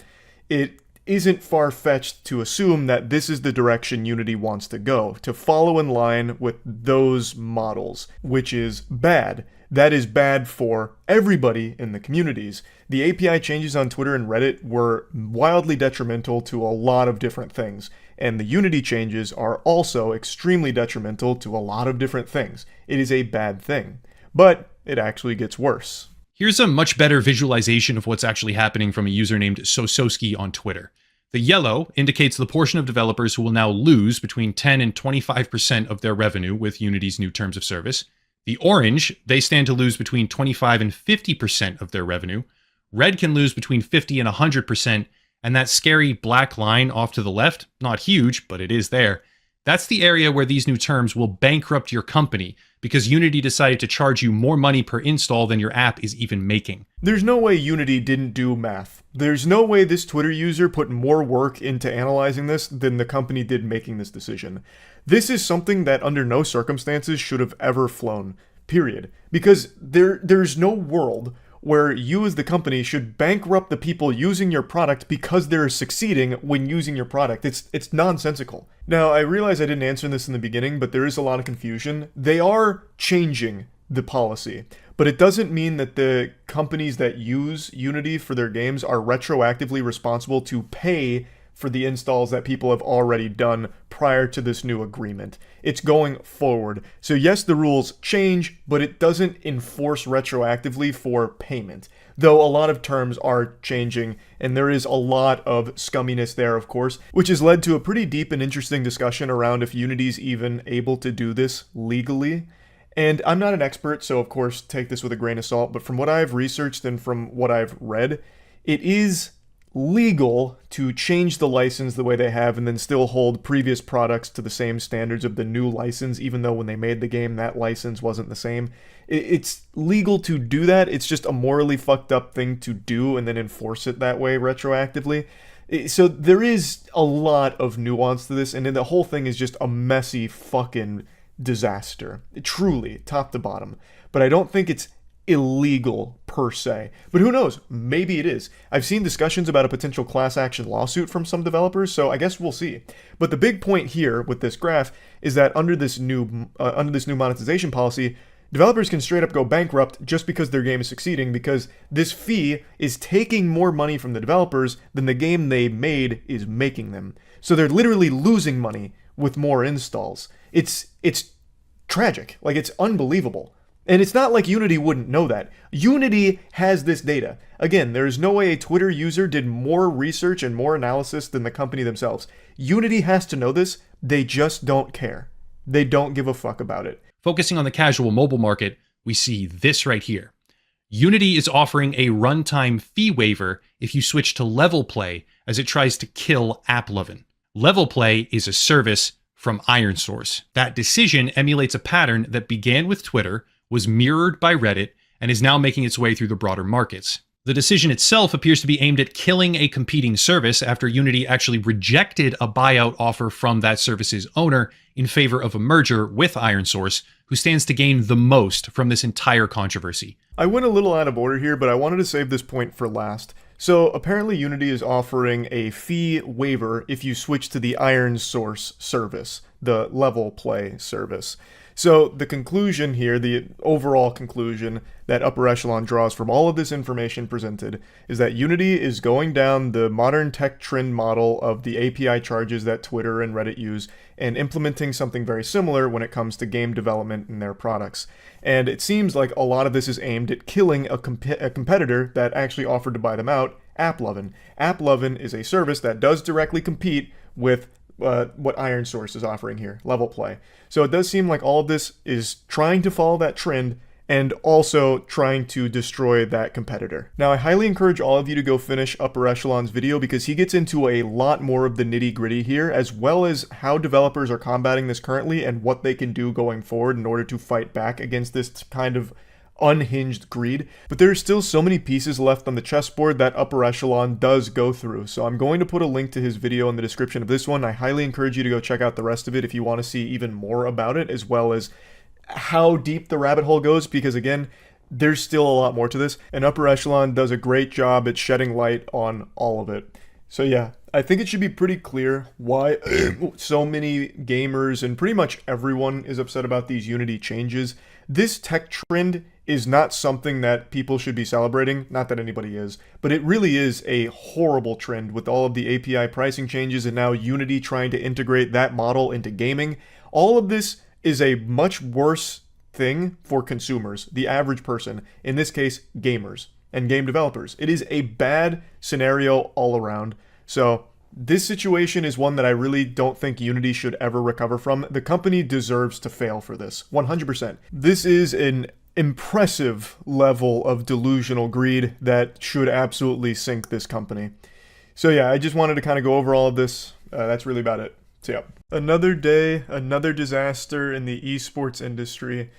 it isn't far-fetched to assume that this is the direction Unity wants to go, to follow in line with those models, which is bad. That is bad for everybody in the communities. The API changes on Twitter and Reddit were wildly detrimental to a lot of different things, and the Unity changes are also extremely detrimental to a lot of different things. It is a bad thing, but it actually gets worse. Here's a much better visualization of what's actually happening from a user named Sososki on Twitter. The yellow indicates the portion of developers who will now lose between 10 and 25% of their revenue with Unity's new terms of service. The orange, they stand to lose between 25 and 50% of their revenue. Red can lose between 50 and 100%, and that scary black line off to the left, not huge, but it is there. That's the area where these new terms will bankrupt your company because Unity decided to charge you more money per install than your app is even making. There's no way Unity didn't do math. There's no way this Twitter user put more work into analyzing this than the company did making this decision. This is something that under no circumstances should have ever flown, period. Because there's no world where you as the company should bankrupt the people using your product because they're succeeding when using your product. It's nonsensical. Now, I realize I didn't answer this in the beginning, but there is a lot of confusion. They are changing the policy, but it doesn't mean that the companies that use Unity for their games are retroactively responsible to pay for the installs that people have already done prior to this new agreement. It's going forward. So yes, the rules change, but it doesn't enforce retroactively for payment. Though a lot of terms are changing, and there is a lot of scumminess there, of course, which has led to a pretty deep and interesting discussion around if Unity's even able to do this legally. And I'm not an expert, so of course take this with a grain of salt, but from what I've researched and from what I've read, it is legal to change the license the way they have and then still hold previous products to the same standards of the new license, even though when they made the game that license wasn't the same. It's legal to do that. It's just a morally fucked up thing to do and then enforce it that way retroactively. So there is a lot of nuance to this, and then the whole thing is just a messy fucking disaster. Truly, top to bottom. But I don't think it's illegal per se. But who knows? Maybe it is. I've seen discussions about a potential class action lawsuit from some developers, so I guess we'll see. But the big point here with this graph is that under this new monetization policy, developers can straight up go bankrupt just because their game is succeeding, because this fee is taking more money from the developers than the game they made is making them. So they're literally losing money with more installs. It's tragic. Like, it's unbelievable. And it's not like Unity wouldn't know that. Unity has this data. Again, there is no way a Twitter user did more research and more analysis than the company themselves. Unity has to know this They just don't care. They don't give a fuck about it. Focusing on the casual mobile market, we see this right here. Unity is offering a runtime fee waiver if you switch to Level Play as it tries to kill AppLovin. Level Play is a service from IronSource. That decision emulates a pattern that began with Twitter, was mirrored by Reddit, and is now making its way through the broader markets. The decision itself appears to be aimed at killing a competing service after Unity actually rejected a buyout offer from that service's owner in favor of a merger with IronSource, who stands to gain the most from this entire controversy. I went a little out of order here, but I wanted to save this point for last. So apparently Unity is offering a fee waiver if you switch to the IronSource service, the Level Play service. So the conclusion here, the overall conclusion that Upper Echelon draws from all of this information presented is that Unity is going down the modern tech trend model of the API charges that Twitter and Reddit use and implementing something very similar when it comes to game development in their products. And it seems like a lot of this is aimed at killing a competitor that actually offered to buy them out, AppLovin. AppLovin is a service that does directly compete with what IronSource is offering here, Level Play. So it does seem like all of this is trying to follow that trend and also trying to destroy that competitor. Now, I highly encourage all of you to go finish Upper Echelon's video because he gets into a lot more of the nitty-gritty here, as well as how developers are combating this currently and what they can do going forward in order to fight back against this kind of unhinged greed. But there are still so many pieces left on the chessboard that Upper Echelon does go through. So I'm going to put a link to his video in the description of this one. I highly encourage you to go check out the rest of it if you want to see even more about it, as well as how deep the rabbit hole goes, because again, there's still a lot more to this, and Upper Echelon does a great job at shedding light on all of it. So yeah, I think it should be pretty clear why so many gamers and pretty much everyone is upset about these Unity changes. This tech trend is not something that people should be celebrating, not that anybody is, but it really is a horrible trend with all of the API pricing changes and now Unity trying to integrate that model into gaming. All of this is a much worse thing for consumers, the average person, in this case, gamers and game developers. It is a bad scenario all around. So this situation is one that I really don't think Unity should ever recover from. The company deserves to fail for this, 100%. This is an impressive level of delusional greed that should absolutely sink this company. So yeah, I just wanted to kind of go over all of this. That's really about it. So yeah. Another day, another disaster in the esports industry.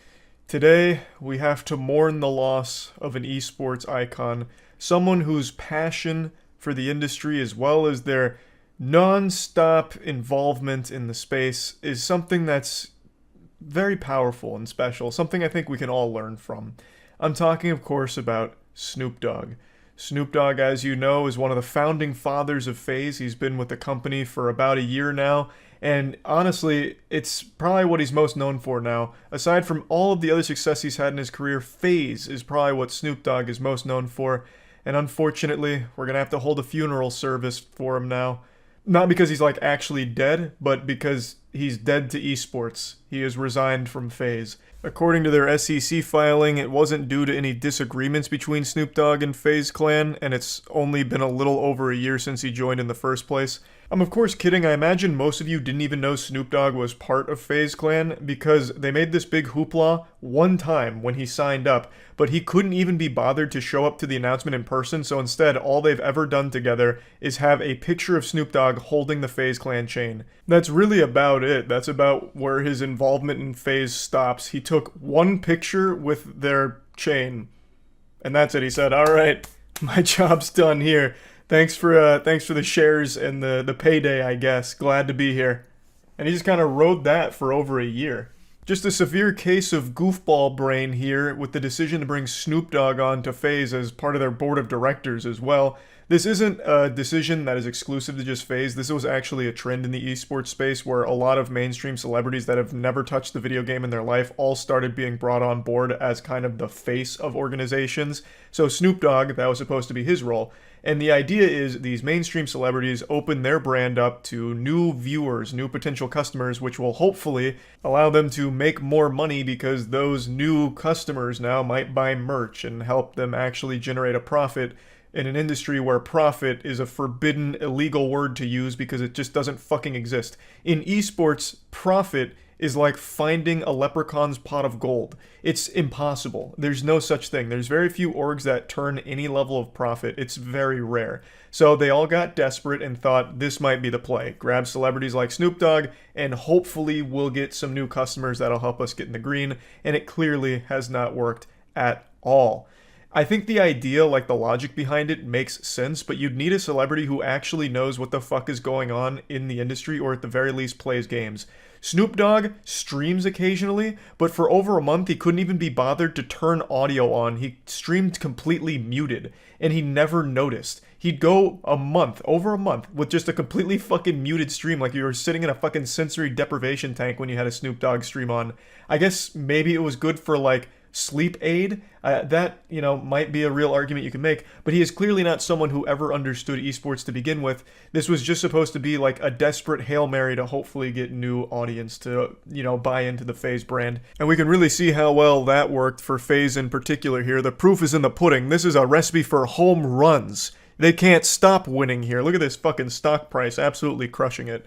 Today, we have to mourn the loss of an esports icon, someone whose passion for the industry as well as their non-stop involvement in the space is something that's very powerful and special, something I think we can all learn from. I'm talking, of course, about Snoop Dogg. Snoop Dogg, as you know, is one of the founding fathers of FaZe. He's been with the company for about a year now, and honestly, it's probably what he's most known for now. Aside from all of the other success he's had in his career, FaZe is probably what Snoop Dogg is most known for, and unfortunately, we're gonna have to hold a funeral service for him now. Not because he's like actually dead, but because he's dead to esports. He has resigned from FaZe. According to their SEC filing, it wasn't due to any disagreements between Snoop Dogg and FaZe Clan, and it's only been a little over a year since he joined in the first place. I'm of course kidding. I imagine most of you didn't even know Snoop Dogg was part of FaZe Clan because they made this big hoopla one time when he signed up, but he couldn't even be bothered to show up to the announcement in person, so instead all they've ever done together is have a picture of Snoop Dogg holding the FaZe Clan chain. That's really about it. That's about where his involvement in FaZe stops. He took one picture with their chain, and that's it. He said, "All right, my job's done here. Thanks for the shares and the payday, I guess. Glad to be here." And he just kind of rode that for over a year. Just a severe case of goofball brain here with the decision to bring Snoop Dogg on to FaZe as part of their board of directors as well. This isn't a decision that is exclusive to just FaZe. This was actually a trend in the esports space where a lot of mainstream celebrities that have never touched the video game in their life all started being brought on board as kind of the face of organizations. So Snoop Dogg, that was supposed to be his role. And the idea is these mainstream celebrities open their brand up to new viewers, new potential customers, which will hopefully allow them to make more money because those new customers now might buy merch and help them actually generate a profit in an industry where profit is a forbidden, illegal word to use because it just doesn't fucking exist. In esports, profit is like finding a leprechaun's pot of gold. It's impossible. There's no such thing. There's very few orgs that turn any level of profit. It's very rare. So they all got desperate and thought this might be the play. Grab celebrities like Snoop Dogg and hopefully we'll get some new customers that'll help us get in the green. And it clearly has not worked at all. I think the idea, like the logic behind it, makes sense, but you'd need a celebrity who actually knows what the fuck is going on in the industry, or at the very least plays games. Snoop Dogg streams occasionally, but for over a month he couldn't even be bothered to turn audio on. He streamed completely muted, and he never noticed. He'd go over a month, with just a completely fucking muted stream, like you were sitting in a fucking sensory deprivation tank when you had a Snoop Dogg stream on. I guess maybe it was good for, like, sleep aid. That, might be a real argument you can make, but he is clearly not someone who ever understood esports to begin with. This was just supposed to be like a desperate Hail Mary to hopefully get new audience to, buy into the FaZe brand. And we can really see how well that worked for FaZe in particular here. The proof is in the pudding. This is a recipe for home runs. They can't stop winning here. Look at this fucking stock price, absolutely crushing it.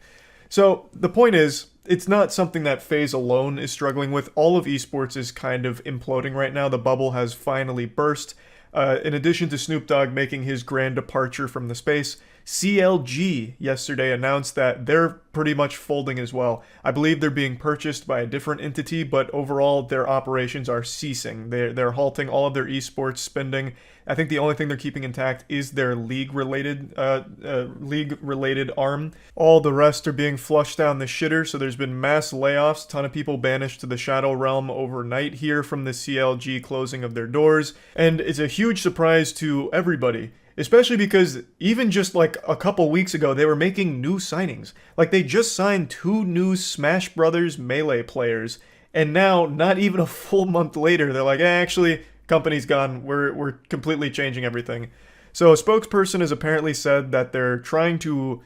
So the point is, it's not something that FaZe alone is struggling with. All of esports is kind of imploding right now. The bubble has finally burst. In addition to Snoop Dogg making his grand departure from the space, CLG yesterday announced that they're pretty much folding as well. I believe they're being purchased by a different entity, but overall their operations are ceasing. They're halting all of their esports spending. I think the only thing they're keeping intact is their league-related arm. All the rest are being flushed down the shitter, so there's been mass layoffs, a ton of people banished to the Shadow Realm overnight here from the CLG closing of their doors, and it's a huge surprise to everybody. Especially because even just like a couple weeks ago, they were making new signings. Like they just signed 2 new Smash Brothers Melee players. And now, not even a full month later, they're like, actually, company's gone. We're completely changing everything. So a spokesperson has apparently said that they're trying to,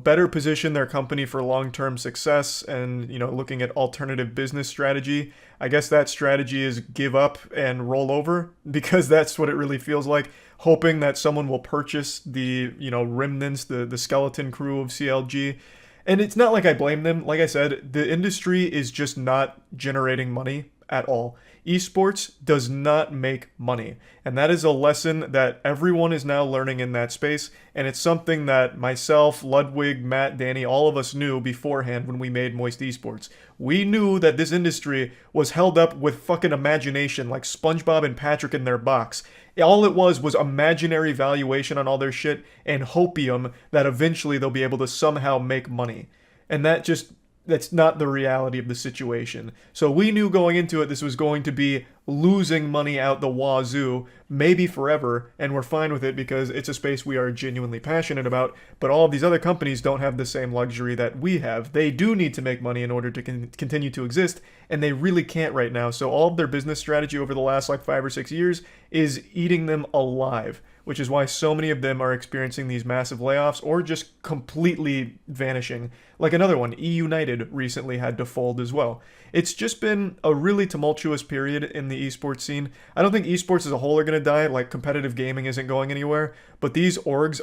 better position their company for long-term success and, looking at alternative business strategy. I guess that strategy is give up and roll over because that's what it really feels like. Hoping that someone will purchase the, remnants, the skeleton crew of CLG. And it's not like I blame them. Like I said, the industry is just not generating money at all. Esports does not make money. And that is a lesson that everyone is now learning in that space. And it's something that myself, Ludwig, Matt, Danny, all of us knew beforehand when we made Moist Esports. We knew that this industry was held up with fucking imagination, like SpongeBob and Patrick in their box. All it was imaginary valuation on all their shit and hopium that eventually they'll be able to somehow make money. And that's not the reality of the situation. So we knew going into it this was going to be losing money out the wazoo, maybe forever, and we're fine with it because it's a space we are genuinely passionate about, but all of these other companies don't have the same luxury that we have. They do need to make money in order to continue to exist, and they really can't right now, so all of their business strategy over the last 5 or 6 years is eating them alive, which is why so many of them are experiencing these massive layoffs or just completely vanishing. Like another one, United recently had to fold as well. It's just been a really tumultuous period in the esports scene. I don't think esports as a whole are going to die, like competitive gaming isn't going anywhere, but these orgs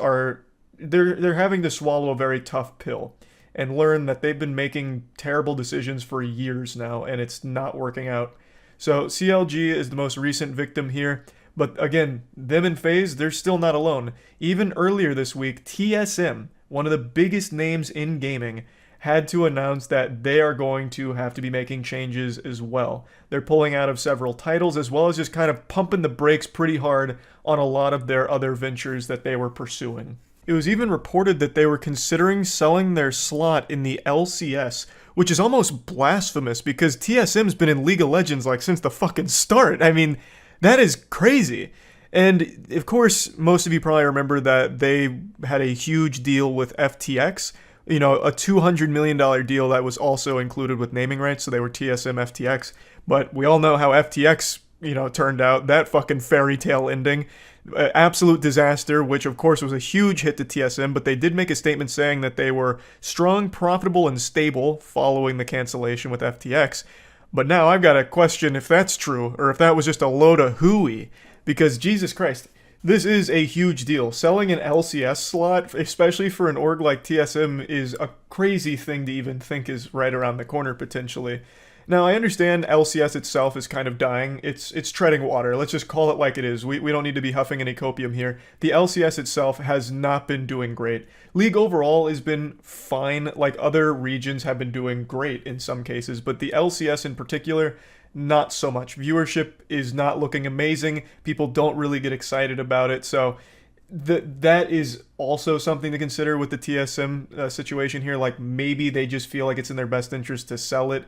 they're having to swallow a very tough pill and learn that they've been making terrible decisions for years now and it's not working out. So CLG is the most recent victim here. But again, them and FaZe, they're still not alone. Even earlier this week, TSM, one of the biggest names in gaming, had to announce that they are going to have to be making changes as well. They're pulling out of several titles as well as just kind of pumping the brakes pretty hard on a lot of their other ventures that they were pursuing. It was even reported that they were considering selling their slot in the LCS, which is almost blasphemous because TSM's been in League of Legends since the fucking start. I mean, that is crazy. And of course, most of you probably remember that they had a huge deal with FTX, a $200 million deal that was also included with naming rights, so they were TSM FTX. But we all know how FTX, turned out, that fucking fairy tale ending. Absolute disaster, which of course was a huge hit to TSM, but they did make a statement saying that they were strong, profitable, and stable following the cancellation with FTX. But now I've got to question if that's true, or if that was just a load of hooey. Because, Jesus Christ, This is a huge deal. Selling an LCS slot, especially for an org like TSM, is a crazy thing to even think is right around the corner potentially. Now, I understand LCS itself is kind of dying. It's treading water. Let's just call it like it is. We don't need to be huffing any copium here. The LCS itself has not been doing great. League overall has been fine. Like, other regions have been doing great in some cases, but the LCS in particular, not so much. Viewership is not looking amazing. People don't really get excited about it. So that is also something to consider with the TSM situation here. Like, maybe they just feel like it's in their best interest to sell it,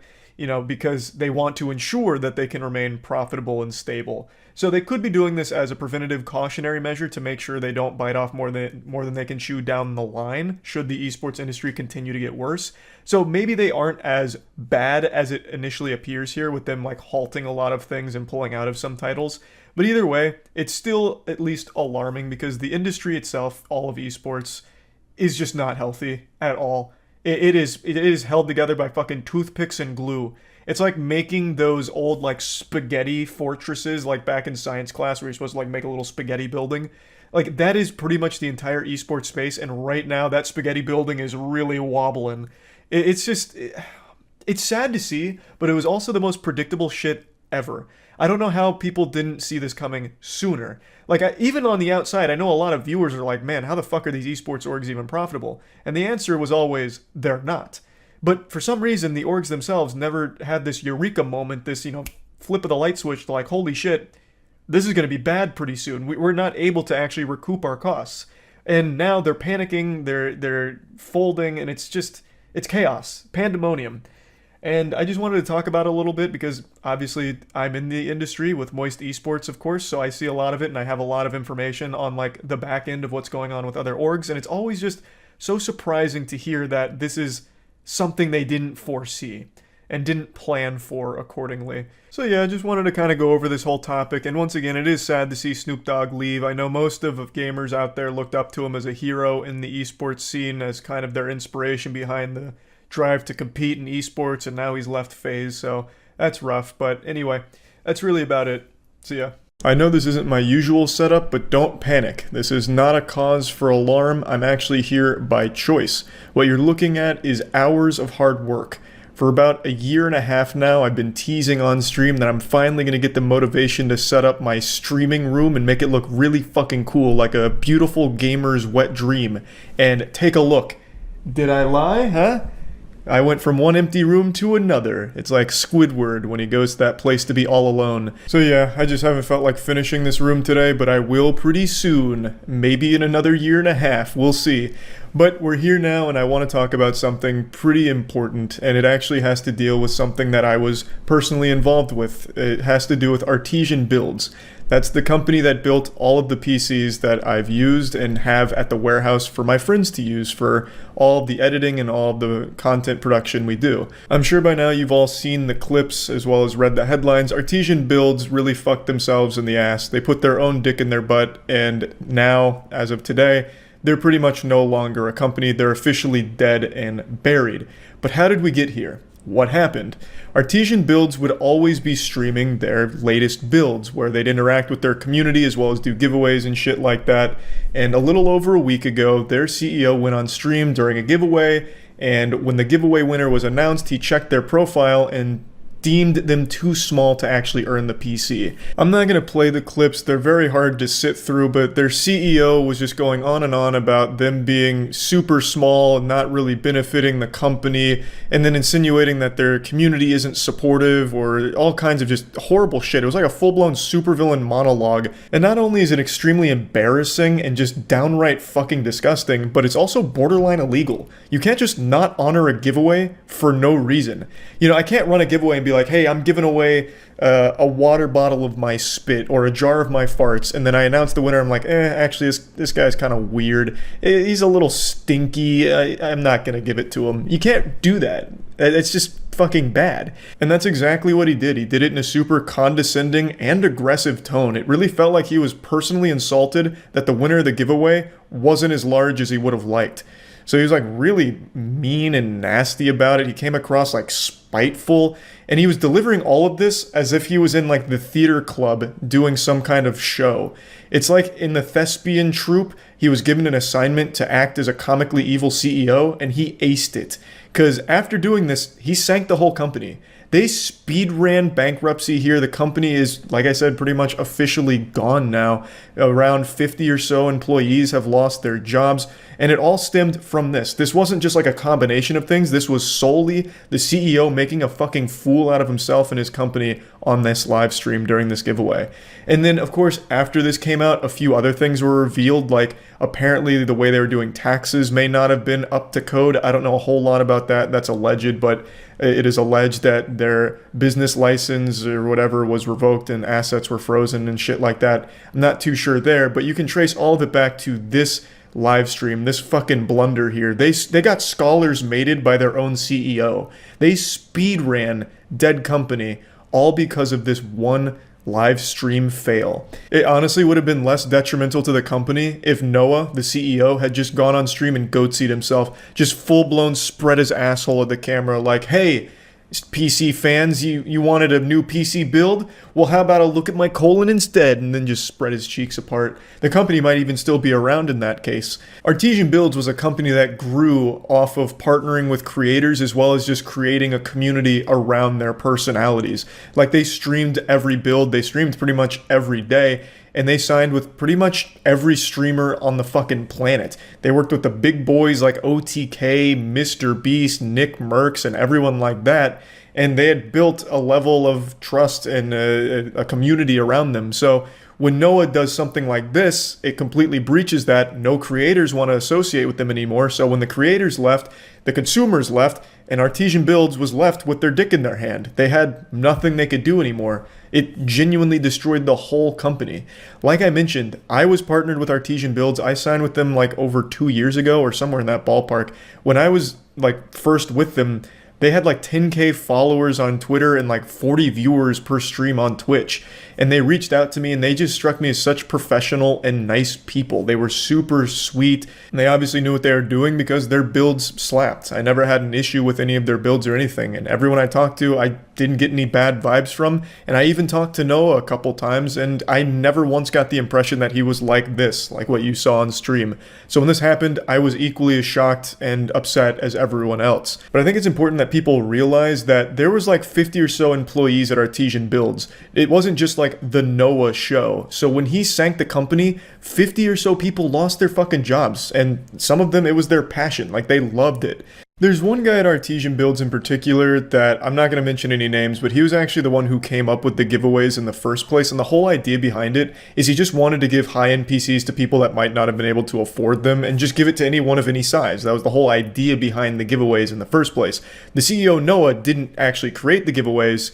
because they want to ensure that they can remain profitable and stable. So they could be doing this as a preventative cautionary measure to make sure they don't bite off more than they can chew down the line should the esports industry continue to get worse. So maybe they aren't as bad as it initially appears here, with them like halting a lot of things and pulling out of some titles. But either way, it's still at least alarming because the industry itself, all of esports, is just not healthy at all. It is held together by fucking toothpicks and glue. It's like making those old like spaghetti fortresses like back in science class where you're supposed to like make a little spaghetti building. Like, that is pretty much the entire esports space, and right now that spaghetti building is really wobbling. It's sad to see, but it was also the most predictable shit ever. I don't know how people didn't see this coming sooner. Like, even on the outside, I know a lot of viewers are like, man, how the fuck are these esports orgs even profitable? And the answer was always, they're not. But for some reason, the orgs themselves never had this eureka moment, this, flip of the light switch to like, holy shit, this is going to be bad pretty soon. We're not able to actually recoup our costs. And now they're panicking, they're folding, and it's chaos, pandemonium. And I just wanted to talk about it a little bit because obviously I'm in the industry with Moist Esports, of course, so I see a lot of it and I have a lot of information on like the back end of what's going on with other orgs, and it's always just so surprising to hear that this is something they didn't foresee and didn't plan for accordingly. So yeah, I just wanted to kind of go over this whole topic, and once again, it is sad to see Snoop Dogg leave. I know most of gamers out there looked up to him as a hero in the esports scene, as kind of their inspiration behind the drive to compete in esports, and now he's left FaZe, so that's rough. But anyway, that's really about it. See ya. I know this isn't my usual setup, but don't panic. This is not a cause for alarm. I'm actually here by choice. What you're looking at is hours of hard work. For about a year and a half now, I've been teasing on stream that I'm finally going to get the motivation to set up my streaming room and make it look really fucking cool, like a beautiful gamer's wet dream. And take a look. Did I lie, huh? I went from one empty room to another. It's like Squidward when he goes to that place to be all alone. So yeah, I just haven't felt like finishing this room today, but I will pretty soon. Maybe in another year and a half, we'll see. But we're here now, and I want to talk about something pretty important, and it actually has to deal with something that I was personally involved with. It has to do with Artesian Builds. That's the company that built all of the PCs that I've used and have at the warehouse for my friends to use for all of the editing and all of the content production we do. I'm sure by now you've all seen the clips as well as read the headlines. Artesian Builds really fucked themselves in the ass. They put their own dick in their butt, and now, as of today, they're pretty much no longer a company. They're officially dead and buried. But how did we get here? What happened? Artesian Builds would always be streaming their latest builds, where they'd interact with their community as well as do giveaways and shit like that. And a little over a week ago, their CEO went on stream during a giveaway, and when the giveaway winner was announced, he checked their profile and deemed them too small to actually earn the PC. I'm not going to play the clips, they're very hard to sit through, but their CEO was just going on and on about them being super small and not really benefiting the company, and then insinuating that their community isn't supportive or all kinds of just horrible shit. It was like a full-blown supervillain monologue, and not only is it extremely embarrassing and just downright fucking disgusting, but it's also borderline illegal. You can't just not honor a giveaway for no reason. I can't run a giveaway and be like, hey, I'm giving away a water bottle of my spit or a jar of my farts, and then I announce the winner. I'm like, actually, this guy's kind of weird. He's a little stinky. I'm not going to give it to him. You can't do that. It's just fucking bad. And that's exactly what he did. He did it in a super condescending and aggressive tone. It really felt like he was personally insulted that the winner of the giveaway wasn't as large as he would have liked. So he was like really mean and nasty about it. He came across like spiteful, and he was delivering all of this as if he was in like the theater club doing some kind of show. It's like in the thespian troupe, he was given an assignment to act as a comically evil CEO, and he aced it. Because after doing this, he sank the whole company. They speed ran bankruptcy here. The company is, like I said, pretty much officially gone now. Around 50 or so employees have lost their jobs, and it all stemmed from this. This wasn't just like a combination of things. This was solely the CEO making a fucking fool out of himself and his company on this live stream during this giveaway. And then, of course, after this came out, a few other things were revealed, like apparently the way they were doing taxes may not have been up to code. I don't know a whole lot about that. That's alleged, but it is alleged that their business license or whatever was revoked and assets were frozen and shit like that. I'm not too sure there, but you can trace all of it back to this live stream, this fucking blunder here. They got scholars mated by their own CEO. They speed ran dead company all because of this one live stream fail. It honestly would have been less detrimental to the company if Noah, the CEO, had just gone on stream and goatsied himself, just full-blown spread his asshole at the camera like, hey, PC fans, you wanted a new PC build? Well, how about a look at my colon instead? And then just spread his cheeks apart. The company might even still be around in that case. Artesian Builds was a company that grew off of partnering with creators as well as just creating a community around their personalities. Like they streamed every build, they streamed pretty much every day, and they signed with pretty much every streamer on the fucking planet. They worked with the big boys like OTK, Mr. Beast, Nick Merckx, and everyone like that. And they had built a level of trust and a community around them. So when Noah does something like this, it completely breaches that. No creators want to associate with them anymore. So when the creators left, the consumers left, and Artesian Builds was left with their dick in their hand. They had nothing they could do anymore. It genuinely destroyed the whole company. Like I mentioned, I was partnered with Artesian Builds. I signed with them like over 2 years ago or somewhere in that ballpark. When I was like first with them, they had like 10K followers on Twitter and like 40 viewers per stream on Twitch. And they reached out to me and they just struck me as such professional and nice people. They were super sweet. And they obviously knew what they were doing because their builds slapped. I never had an issue with any of their builds or anything. And everyone I talked to, I didn't get any bad vibes from. And I even talked to Noah a couple times and I never once got the impression that he was like this, like what you saw on stream. So when this happened, I was equally as shocked and upset as everyone else. But I think it's important that people realize that there was like 50 or so employees at Artesian Builds. It wasn't just like the Noah show. So when he sank the company, 50 or so people lost their fucking jobs. And some of them, it was their passion. Like they loved it. There's one guy at Artesian Builds in particular that I'm not going to mention any names, but he was actually the one who came up with the giveaways in the first place. And the whole idea behind it is he just wanted to give high-end PCs to people that might not have been able to afford them and just give it to anyone of any size. That was the whole idea behind the giveaways in the first place. The CEO, Noah, didn't actually create the giveaways.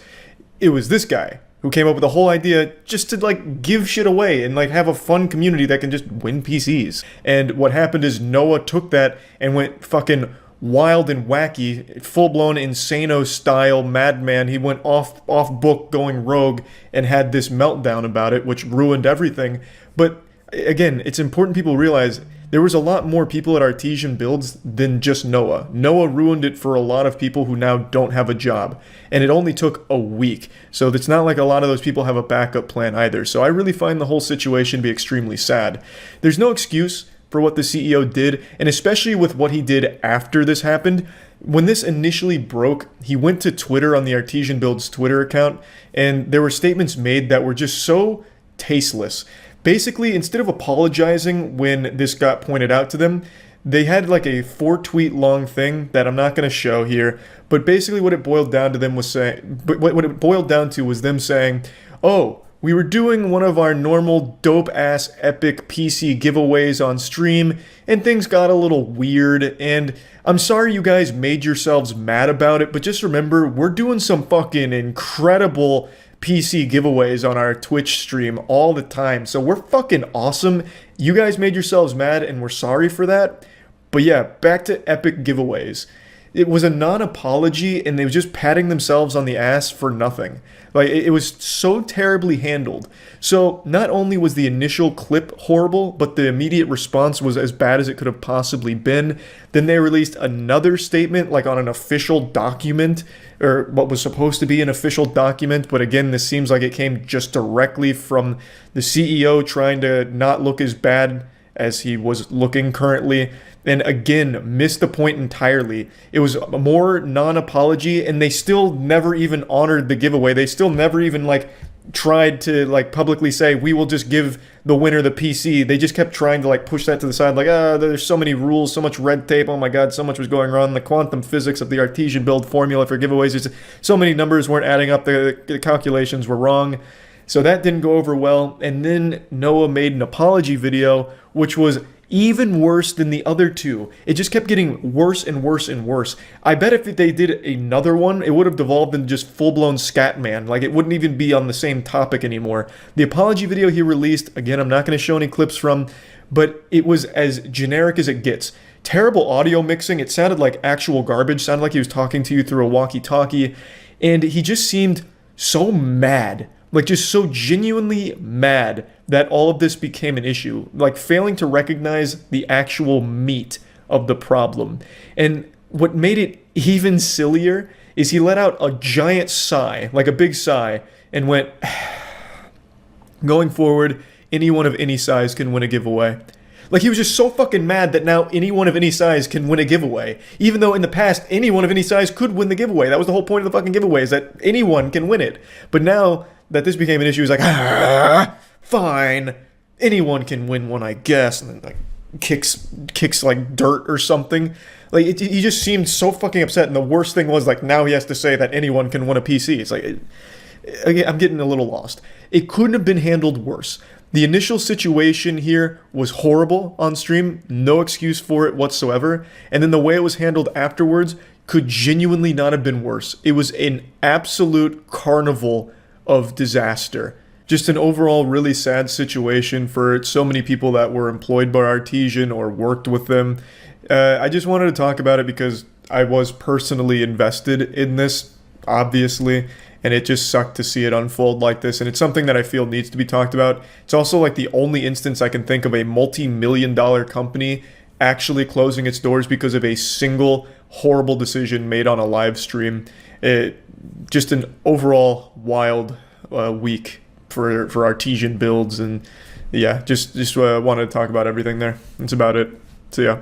It was this guy who came up with the whole idea just to like give shit away and like have a fun community that can just win PCs. And what happened is Noah took that and went fucking wild and wacky, full-blown insano style madman. He went off book going rogue and had this meltdown about it, which ruined everything. But again, it's important people realize there was a lot more people at Artesian Builds than just Noah. Noah ruined it for a lot of people who now don't have a job. And it only took a week. So it's not like a lot of those people have a backup plan either. So I really find the whole situation to be extremely sad. There's no excuse for what the CEO did, and especially with what he did after this happened. When this initially broke, he went to Twitter on the Artesian Builds Twitter account, and there were statements made that were just so tasteless. Basically, instead of apologizing when this got pointed out to them, they had like a 4-tweet long thing that I'm not going to show here, but basically what it boiled down to them was saying, what it boiled down to was them saying, oh, we were doing one of our normal dope-ass epic PC giveaways on stream, and things got a little weird, and I'm sorry you guys made yourselves mad about it, but just remember, we're doing some fucking incredible PC giveaways on our Twitch stream all the time, so we're fucking awesome. You guys made yourselves mad, and we're sorry for that. But yeah, back to epic giveaways. it was a non-apology, and they were just patting themselves on the ass for nothing. Like, it was so terribly handled. So not only was the initial clip horrible, but the immediate response was as bad as it could have possibly been. Then they released another statement, like on an official document, or what was supposed to be an official document. But again, this seems like it came just directly from the CEO trying to not look as bad as he was looking currently. And again, missed the point entirely. It was more non-apology, and they still never even honored the giveaway. They still never even like tried to like publicly say, we will just give the winner the PC. They just kept trying to like push that to the side, like, there's so many rules, so much red tape, oh my god, so much was going wrong. The quantum physics of the artesian build formula for giveaways, just so many numbers weren't adding up, the calculations were wrong. So that didn't go over well. And then Noah made an apology video, which was even worse than the other two. It just kept getting worse and worse and worse. I bet if they did another one, it would have devolved into just full-blown Scatman. Like, it wouldn't even be on the same topic anymore. The apology video he released, again, I'm not going to show any clips from, but it was as generic as it gets. Terrible audio mixing. It sounded like actual garbage. Sounded like he was talking to you through a walkie-talkie. And he just seemed so mad. Like, just so genuinely mad that all of this became an issue. Like, failing to recognize the actual meat of the problem. And what made it even sillier is he let out a giant sigh, like a big sigh, and went, going forward, anyone of any size can win a giveaway. Like, he was just so fucking mad that now anyone of any size can win a giveaway. Even though in the past, anyone of any size could win the giveaway. That was the whole point of the fucking giveaway, is that anyone can win it. But now that this became an issue, he's like, fine, anyone can win one, I guess. And then like kicks like dirt or something. Like, he just seemed so fucking upset. And the worst thing was, like, now he has to say that anyone can win a PC. It's like, I'm getting a little lost. It couldn't have been handled worse. The initial situation here was horrible on stream, no excuse for it whatsoever, and then the way it was handled afterwards could genuinely not have been worse. It was an absolute carnival of disaster. Just an overall really sad situation for so many people that were employed by Artesian or worked with them. I just wanted to talk about it because I was personally invested in this, obviously, and it just sucked to see it unfold like this, and it's something that I feel needs to be talked about. It's also like the only instance I can think of a multi-million-dollar company actually closing its doors because of a single horrible decision made on a live stream. Just an overall wild week for Artesian builds, and yeah, just wanted to talk about everything there. That's about it. So yeah.